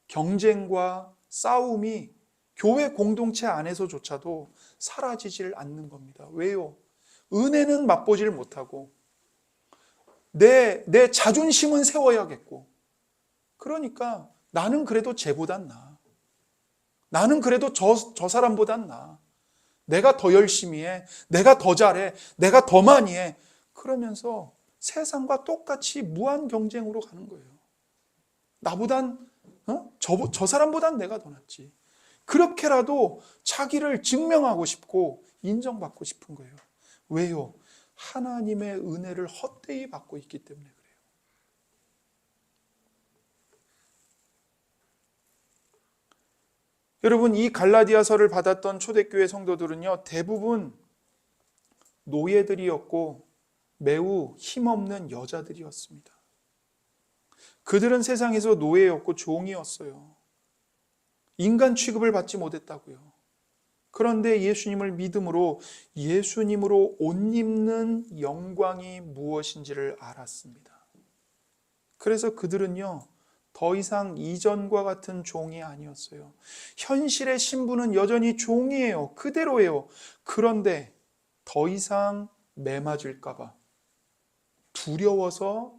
경쟁과 싸움이 교회 공동체 안에서조차도 사라지질 않는 겁니다. 왜요? 은혜는 맛보질 못하고 내 자존심은 세워야겠고, 그러니까 나는 그래도 쟤보단 나아. 나는 그래도 저 사람보단 나아. 내가 더 열심히 해. 내가 더 잘해. 내가 더 많이 해. 그러면서 세상과 똑같이 무한 경쟁으로 가는 거예요. 나보단 저 사람보단 내가 더 낫지. 그렇게라도 자기를 증명하고 싶고 인정받고 싶은 거예요. 왜요? 하나님의 은혜를 헛되이 받고 있기 때문에 그래요. 여러분, 이 갈라디아서를 받았던 초대교회 성도들은요, 대부분 노예들이었고 매우 힘없는 여자들이었습니다. 그들은 세상에서 노예였고 종이었어요. 인간 취급을 받지 못했다고요. 그런데 예수님을 믿음으로 예수님으로 옷 입는 영광이 무엇인지를 알았습니다. 그래서 그들은요, 더 이상 이전과 같은 종이 아니었어요. 현실의 신분은 여전히 종이에요. 그대로예요. 그런데 더 이상 매맞을까봐 두려워서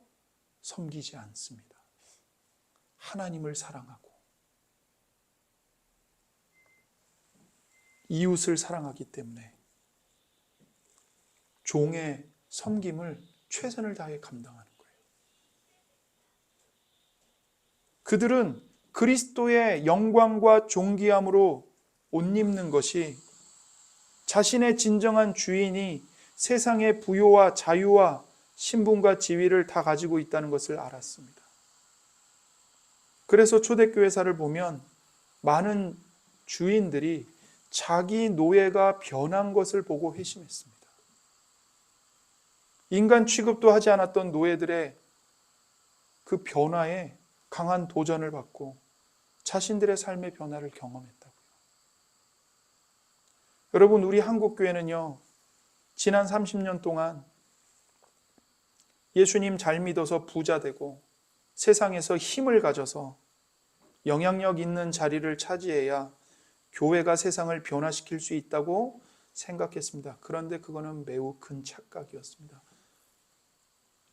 섬기지 않습니다. 하나님을 사랑하고 이웃을 사랑하기 때문에 종의 섬김을 최선을 다해 감당하는 거예요. 그들은 그리스도의 영광과 존귀함으로 옷 입는 것이 자신의 진정한 주인이 세상의 부요와 자유와 신분과 지위를 다 가지고 있다는 것을 알았습니다. 그래서 초대교회사를 보면 많은 주인들이 자기 노예가 변한 것을 보고 회심했습니다. 인간 취급도 하지 않았던 노예들의 그 변화에 강한 도전을 받고 자신들의 삶의 변화를 경험했다고요. 여러분, 우리 한국교회는요, 지난 30년 동안 예수님 잘 믿어서 부자 되고 세상에서 힘을 가져서 영향력 있는 자리를 차지해야 교회가 세상을 변화시킬 수 있다고 생각했습니다. 그런데 그거는 매우 큰 착각이었습니다.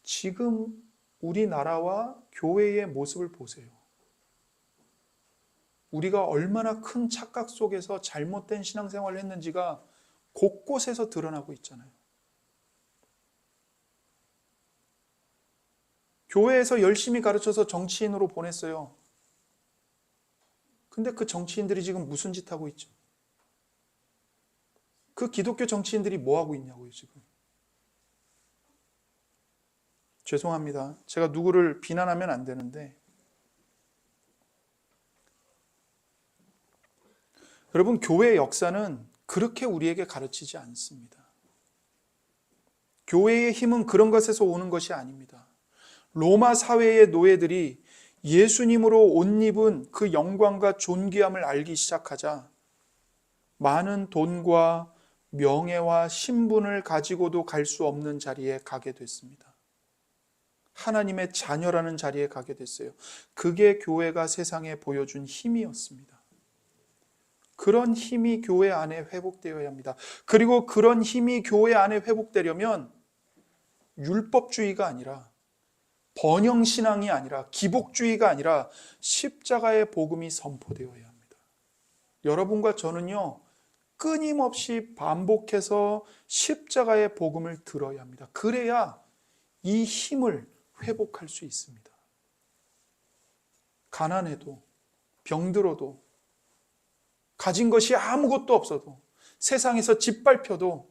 지금 우리나라와 교회의 모습을 보세요. 우리가 얼마나 큰 착각 속에서 잘못된 신앙생활을 했는지가 곳곳에서 드러나고 있잖아요. 교회에서 열심히 가르쳐서 정치인으로 보냈어요. 근데 그 정치인들이 지금 무슨 짓 하고 있죠? 그 기독교 정치인들이 뭐 하고 있냐고요, 지금. 죄송합니다. 제가 누구를 비난하면 안 되는데, 여러분, 교회의 역사는 그렇게 우리에게 가르치지 않습니다. 교회의 힘은 그런 것에서 오는 것이 아닙니다. 로마 사회의 노예들이 예수님으로 옷 입은 그 영광과 존귀함을 알기 시작하자 많은 돈과 명예와 신분을 가지고도 갈 수 없는 자리에 가게 됐습니다. 하나님의 자녀라는 자리에 가게 됐어요. 그게 교회가 세상에 보여준 힘이었습니다. 그런 힘이 교회 안에 회복되어야 합니다. 그리고 그런 힘이 교회 안에 회복되려면 율법주의가 아니라, 번영신앙이 아니라, 기복주의가 아니라 십자가의 복음이 선포되어야 합니다. 여러분과 저는요, 끊임없이 반복해서 십자가의 복음을 들어야 합니다. 그래야 이 힘을 회복할 수 있습니다. 가난해도, 병들어도, 가진 것이 아무것도 없어도, 세상에서 짓밟혀도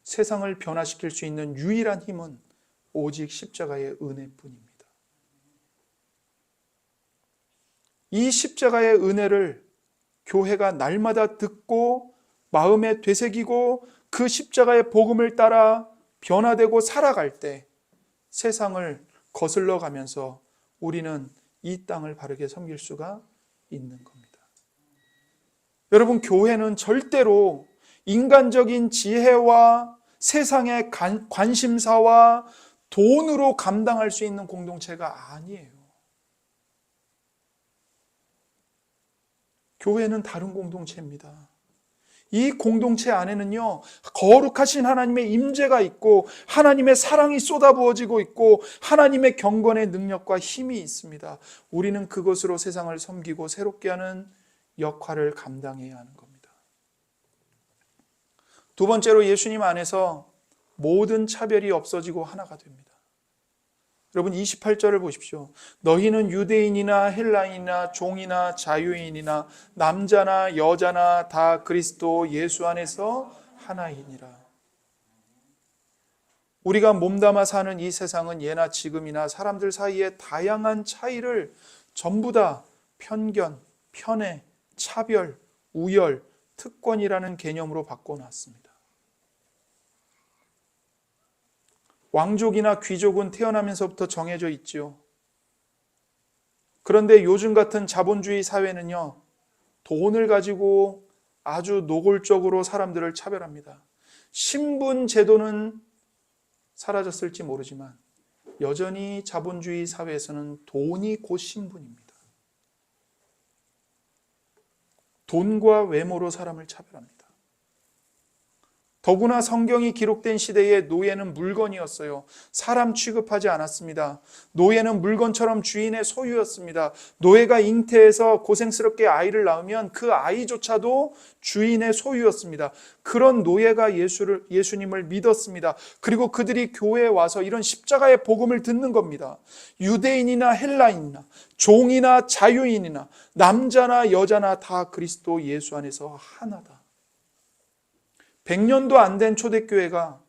세상을 변화시킬 수 있는 유일한 힘은 오직 십자가의 은혜뿐입니다. 이 십자가의 은혜를 교회가 날마다 듣고 마음에 되새기고 그 십자가의 복음을 따라 변화되고 살아갈 때 세상을 거슬러 가면서 우리는 이 땅을 바르게 섬길 수가 있는 겁니다. 여러분, 교회는 절대로 인간적인 지혜와 세상의 관심사와 돈으로 감당할 수 있는 공동체가 아니에요. 교회는 다른 공동체입니다. 이 공동체 안에는요, 거룩하신 하나님의 임재가 있고 하나님의 사랑이 쏟아부어지고 있고 하나님의 경건의 능력과 힘이 있습니다. 우리는 그것으로 세상을 섬기고 새롭게 하는 역할을 감당해야 하는 겁니다. 두 번째로, 예수님 안에서 모든 차별이 없어지고 하나가 됩니다. 여러분, 28절을 보십시오. 너희는 유대인이나 헬라인이나 종이나 자유인이나 남자나 여자나 다 그리스도 예수 안에서 하나이니라. 우리가 몸담아 사는 이 세상은 예나 지금이나 사람들 사이의 다양한 차이를 전부 다 편견, 편애, 차별, 우열, 특권이라는 개념으로 바꿔놨습니다. 왕족이나 귀족은 태어나면서부터 정해져 있지요. 그런데 요즘 같은 자본주의 사회는요, 돈을 가지고 아주 노골적으로 사람들을 차별합니다. 신분 제도는 사라졌을지 모르지만 여전히 자본주의 사회에서는 돈이 곧 신분입니다. 돈과 외모로 사람을 차별합니다. 더구나 성경이 기록된 시대에 노예는 물건이었어요. 사람 취급하지 않았습니다. 노예는 물건처럼 주인의 소유였습니다. 노예가 잉태해서 고생스럽게 아이를 낳으면 그 아이조차도 주인의 소유였습니다. 그런 노예가 예수님을 믿었습니다. 그리고 그들이 교회에 와서 이런 십자가의 복음을 듣는 겁니다. 유대인이나 헬라인이나 종이나 자유인이나 남자나 여자나 다 그리스도 예수 안에서 하나다. 100년도 안 된 초대교회가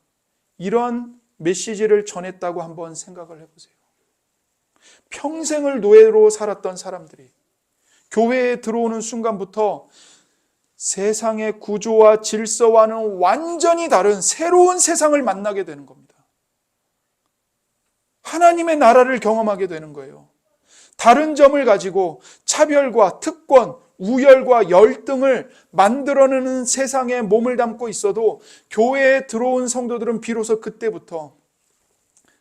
이런 메시지를 전했다고 한번 생각을 해보세요. 평생을 노예로 살았던 사람들이 교회에 들어오는 순간부터 세상의 구조와 질서와는 완전히 다른 새로운 세상을 만나게 되는 겁니다. 하나님의 나라를 경험하게 되는 거예요. 다른 점을 가지고 차별과 특권, 우열과 열등을 만들어내는 세상에 몸을 담고 있어도 교회에 들어온 성도들은 비로소 그때부터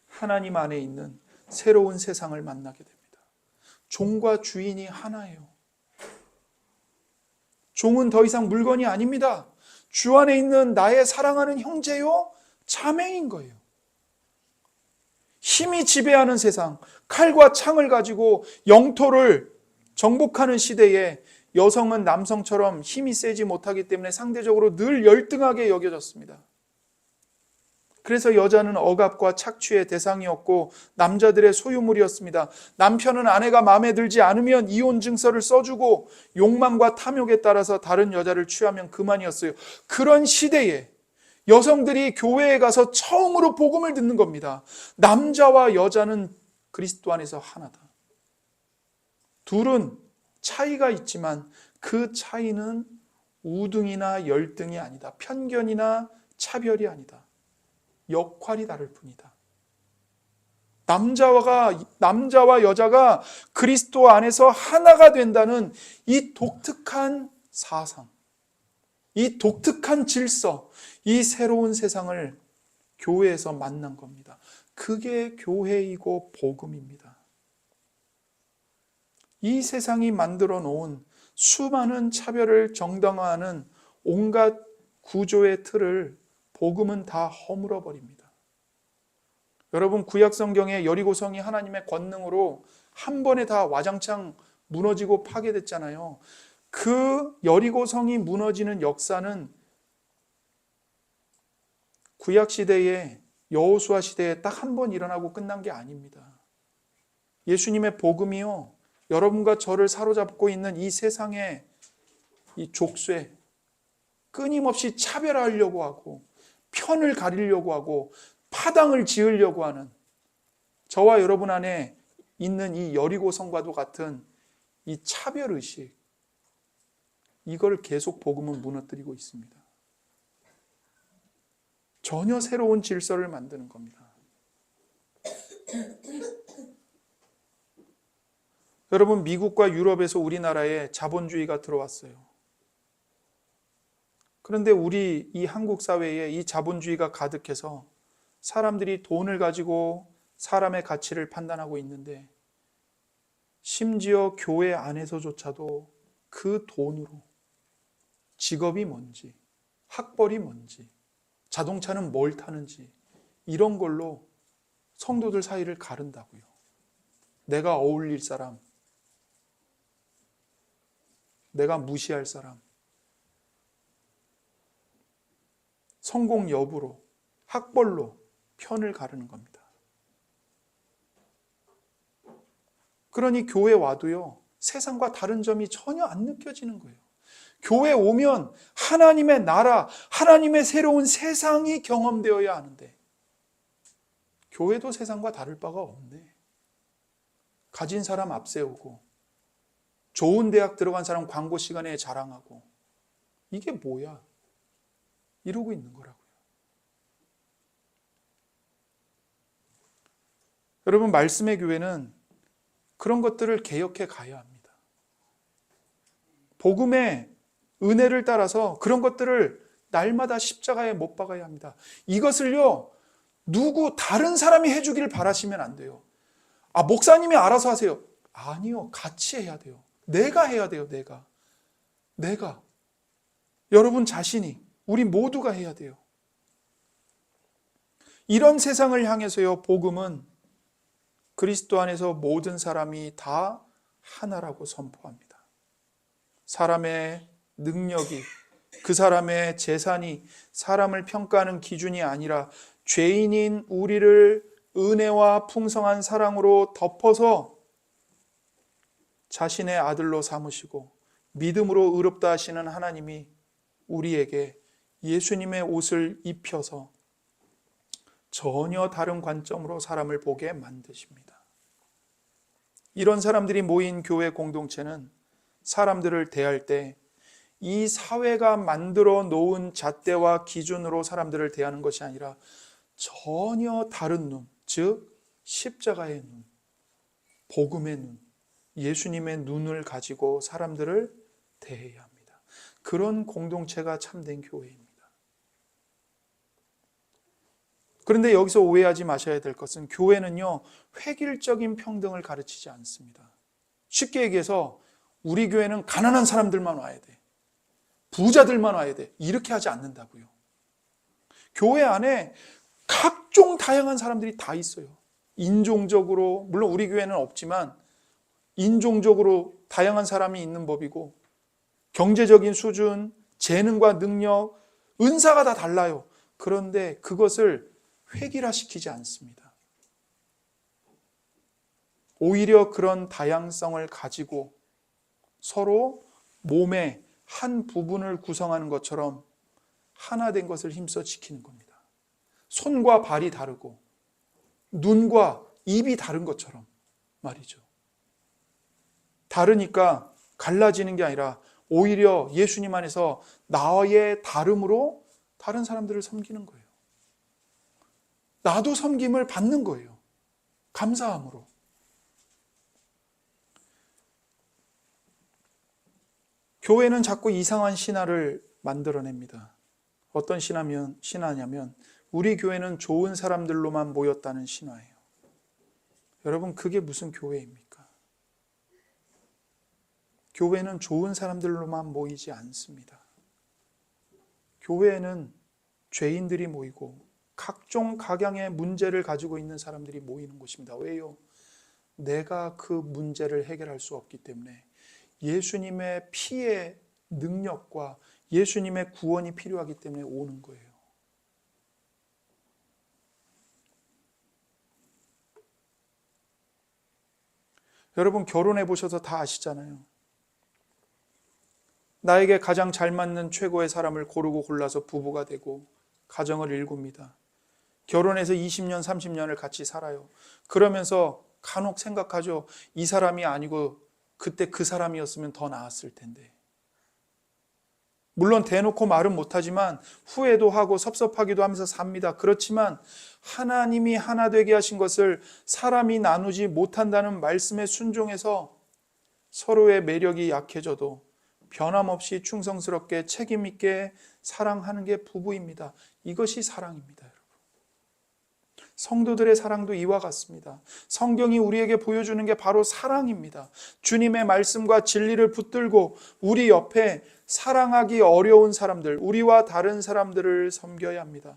하나님 안에 있는 새로운 세상을 만나게 됩니다. 종과 주인이 하나예요. 종은 더 이상 물건이 아닙니다. 주 안에 있는 나의 사랑하는 형제요, 자매인 거예요. 힘이 지배하는 세상, 칼과 창을 가지고 영토를 정복하는 시대에 여성은 남성처럼 힘이 세지 못하기 때문에 상대적으로 늘 열등하게 여겨졌습니다. 그래서 여자는 억압과 착취의 대상이었고 남자들의 소유물이었습니다. 남편은 아내가 마음에 들지 않으면 이혼 증서를 써주고 욕망과 탐욕에 따라서 다른 여자를 취하면 그만이었어요. 그런 시대에 여성들이 교회에 가서 처음으로 복음을 듣는 겁니다. 남자와 여자는 그리스도 안에서 하나다. 둘은 차이가 있지만 그 차이는 우등이나 열등이 아니다. 편견이나 차별이 아니다. 역할이 다를 뿐이다. 남자와 여자가 그리스도 안에서 하나가 된다는 이 독특한 사상, 이 독특한 질서, 이 새로운 세상을 교회에서 만난 겁니다. 그게 교회이고 복음입니다. 이 세상이 만들어 놓은 수많은 차별을 정당화하는 온갖 구조의 틀을 복음은 다 허물어 버립니다. 여러분, 구약 성경에 여리고성이 하나님의 권능으로 한 번에 다 와장창 무너지고 파괴됐잖아요. 그 여리고성이 무너지는 역사는 구약 시대에 여호수아 시대에 딱 한 번 일어나고 끝난 게 아닙니다. 예수님의 복음이요, 여러분과 저를 사로잡고 있는 이 세상의 이 족쇄, 끊임없이 차별하려고 하고 편을 가리려고 하고 파당을 지으려고 하는 저와 여러분 안에 있는 이 여리고성과도 같은 이 차별의식, 이걸 계속 복음은 무너뜨리고 있습니다. 전혀 새로운 질서를 만드는 겁니다. 여러분, 미국과 유럽에서 우리나라에 자본주의가 들어왔어요. 그런데 우리 이 한국 사회에 이 자본주의가 가득해서 사람들이 돈을 가지고 사람의 가치를 판단하고 있는데, 심지어 교회 안에서조차도 그 돈으로 직업이 뭔지, 학벌이 뭔지, 자동차는 뭘 타는지 이런 걸로 성도들 사이를 가른다고요. 내가 어울릴 사람, 내가 무시할 사람, 성공 여부로, 학벌로 편을 가르는 겁니다. 그러니 교회 와도요, 세상과 다른 점이 전혀 안 느껴지는 거예요. 교회 오면 하나님의 나라, 하나님의 새로운 세상이 경험되어야 하는데, 교회도 세상과 다를 바가 없네. 가진 사람 앞세우고, 좋은 대학 들어간 사람 광고 시간에 자랑하고, 이게 뭐야? 이러고 있는 거라고요. 여러분, 말씀의 교회는 그런 것들을 개혁해 가야 합니다. 복음의 은혜를 따라서 그런 것들을 날마다 십자가에 못 박아야 합니다. 이것을요, 다른 사람이 해주길 바라시면 안 돼요. 목사님이 알아서 하세요. 아니요, 같이 해야 돼요. 내가 해야 돼요, 내가. 여러분 자신이, 우리 모두가 해야 돼요. 이런 세상을 향해서요, 복음은 그리스도 안에서 모든 사람이 다 하나라고 선포합니다. 사람의 능력이, 그 사람의 재산이 사람을 평가하는 기준이 아니라 죄인인 우리를 은혜와 풍성한 사랑으로 덮어서 자신의 아들로 삼으시고 믿음으로 의롭다 하시는 하나님이 우리에게 예수님의 옷을 입혀서 전혀 다른 관점으로 사람을 보게 만드십니다. 이런 사람들이 모인 교회 공동체는 사람들을 대할 때 이 사회가 만들어 놓은 잣대와 기준으로 사람들을 대하는 것이 아니라 전혀 다른 눈, 즉 십자가의 눈, 복음의 눈, 예수님의 눈을 가지고 사람들을 대해야 합니다. 그런 공동체가 참된 교회입니다. 그런데 여기서 오해하지 마셔야 될 것은, 교회는요, 획일적인 평등을 가르치지 않습니다. 쉽게 얘기해서 우리 교회는 가난한 사람들만 와야 돼, 부자들만 와야 돼, 이렇게 하지 않는다고요. 교회 안에 각종 다양한 사람들이 다 있어요. 인종적으로, 물론 우리 교회는 없지만 인종적으로 다양한 사람이 있는 법이고, 경제적인 수준, 재능과 능력, 은사가 다 달라요. 그런데 그것을 획일화시키지 않습니다. 오히려 그런 다양성을 가지고 서로 몸의 한 부분을 구성하는 것처럼 하나 된 것을 힘써 지키는 겁니다. 손과 발이 다르고 눈과 입이 다른 것처럼 말이죠. 다르니까 갈라지는 게 아니라 오히려 예수님 안에서 나의 다름으로 다른 사람들을 섬기는 거예요. 나도 섬김을 받는 거예요. 감사함으로. 교회는 자꾸 이상한 신화를 만들어냅니다. 어떤 신화냐면 우리 교회는 좋은 사람들로만 모였다는 신화예요. 여러분, 그게 무슨 교회입니까? 교회는 좋은 사람들로만 모이지 않습니다. 교회에는 죄인들이 모이고 각종 각양의 문제를 가지고 있는 사람들이 모이는 곳입니다. 왜요? 내가 그 문제를 해결할 수 없기 때문에 예수님의 피의 능력과 예수님의 구원이 필요하기 때문에 오는 거예요. 여러분, 결혼해 보셔서 다 아시잖아요. 나에게 가장 잘 맞는 최고의 사람을 고르고 골라서 부부가 되고 가정을 일굽니다. 결혼해서 20년, 30년을 같이 살아요. 그러면서 간혹 생각하죠. 이 사람이 아니고 그때 그 사람이었으면 더 나았을 텐데. 물론 대놓고 말은 못하지만 후회도 하고 섭섭하기도 하면서 삽니다. 그렇지만 하나님이 하나 되게 하신 것을 사람이 나누지 못한다는 말씀에 순종해서 서로의 매력이 약해져도 변함없이 충성스럽게 책임 있게 사랑하는 게 부부입니다. 이것이 사랑입니다, 여러분. 성도들의 사랑도 이와 같습니다. 성경이 우리에게 보여주는 게 바로 사랑입니다. 주님의 말씀과 진리를 붙들고 우리 옆에 사랑하기 어려운 사람들, 우리와 다른 사람들을 섬겨야 합니다.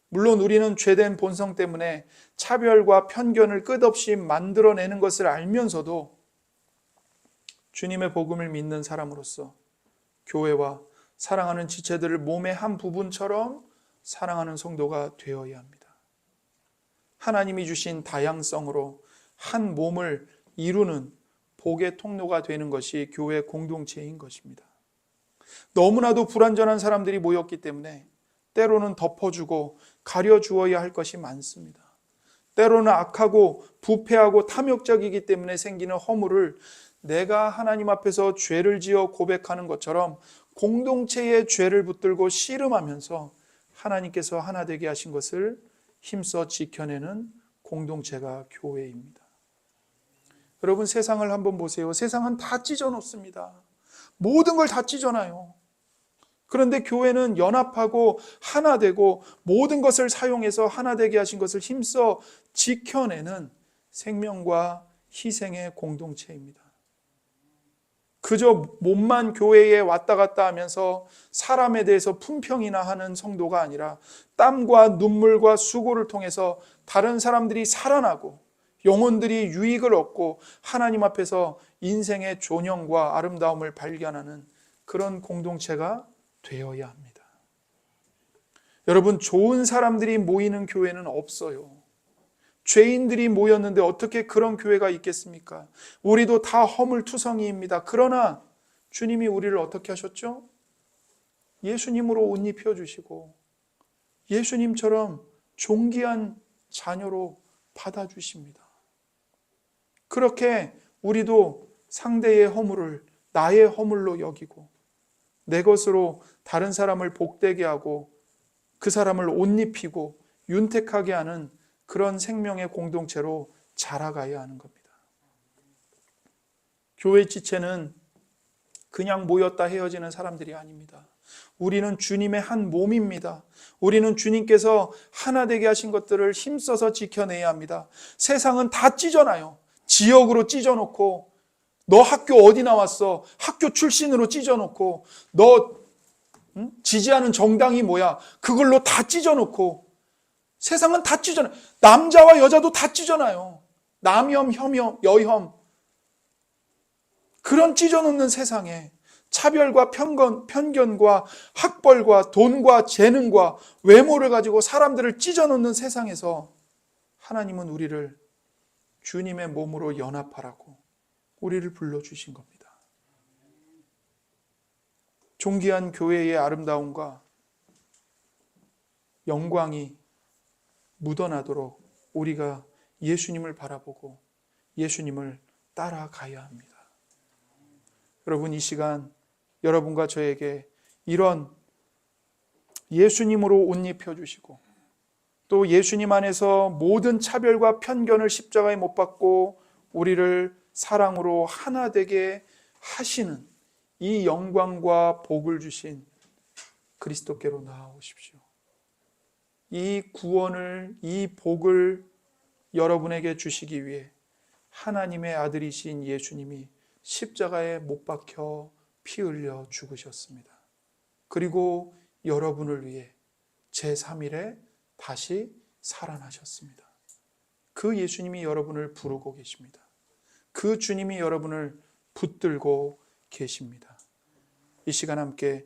물론 우리는 죄된 본성 때문에 차별과 편견을 끝없이 만들어내는 것을 알면서도 주님의 복음을 믿는 사람으로서 교회와 사랑하는 지체들을 몸의 한 부분처럼 사랑하는 성도가 되어야 합니다. 하나님이 주신 다양성으로 한 몸을 이루는 복의 통로가 되는 것이 교회 공동체인 것입니다. 너무나도 불완전한 사람들이 모였기 때문에 때로는 덮어주고 가려주어야 할 것이 많습니다. 때로는 악하고 부패하고 탐욕적이기 때문에 생기는 허물을 내가 하나님 앞에서 죄를 지어 고백하는 것처럼 공동체의 죄를 붙들고 씨름하면서 하나님께서 하나 되게 하신 것을 힘써 지켜내는 공동체가 교회입니다. 여러분, 세상을 한번 보세요. 세상은 다 찢어놓습니다. 모든 걸 다 찢어놔요. 그런데 교회는 연합하고 하나 되고 모든 것을 사용해서 하나 되게 하신 것을 힘써 지켜내는 생명과 희생의 공동체입니다. 그저 몸만 교회에 왔다 갔다 하면서 사람에 대해서 품평이나 하는 성도가 아니라 땀과 눈물과 수고를 통해서 다른 사람들이 살아나고 영혼들이 유익을 얻고 하나님 앞에서 인생의 존영과 아름다움을 발견하는 그런 공동체가 되어야 합니다. 여러분, 좋은 사람들이 모이는 교회는 없어요. 죄인들이 모였는데 어떻게 그런 교회가 있겠습니까? 우리도 다 허물투성이입니다. 그러나 주님이 우리를 어떻게 하셨죠? 예수님으로 옷 입혀주시고 예수님처럼 존귀한 자녀로 받아주십니다. 그렇게 우리도 상대의 허물을 나의 허물로 여기고 내 것으로 다른 사람을 복되게 하고 그 사람을 옷 입히고 윤택하게 하는 그런 생명의 공동체로 자라가야 하는 겁니다. 교회 지체는 그냥 모였다 헤어지는 사람들이 아닙니다. 우리는 주님의 한 몸입니다. 우리는 주님께서 하나 되게 하신 것들을 힘써서 지켜내야 합니다. 세상은 다 찢어놔요. 지역으로 찢어놓고 너 학교 어디 나왔어? 학교 출신으로 찢어놓고 너 지지하는 정당이 뭐야? 그걸로 다 찢어놓고 세상은 다 찢어놔요. 남자와 여자도 다 찢어놔요. 남혐, 혐혐, 여혐. 그런 찢어놓는 세상에 차별과 편견과 학벌과 돈과 재능과 외모를 가지고 사람들을 찢어놓는 세상에서 하나님은 우리를 주님의 몸으로 연합하라고 우리를 불러주신 겁니다. 존귀한 교회의 아름다움과 영광이 묻어나도록 우리가 예수님을 바라보고 예수님을 따라가야 합니다. 여러분, 이 시간 여러분과 저에게 이런 예수님으로 옷 입혀주시고 또 예수님 안에서 모든 차별과 편견을 십자가에 못 박고 우리를 사랑으로 하나 되게 하시는 이 영광과 복을 주신 그리스도께로 나아오십시오. 이 구원을, 이 복을 여러분에게 주시기 위해 하나님의 아들이신 예수님이 십자가에 못 박혀 피 흘려 죽으셨습니다. 그리고 여러분을 위해 제3일에 다시 살아나셨습니다. 그 예수님이 여러분을 부르고 계십니다. 그 주님이 여러분을 붙들고 계십니다. 이 시간 함께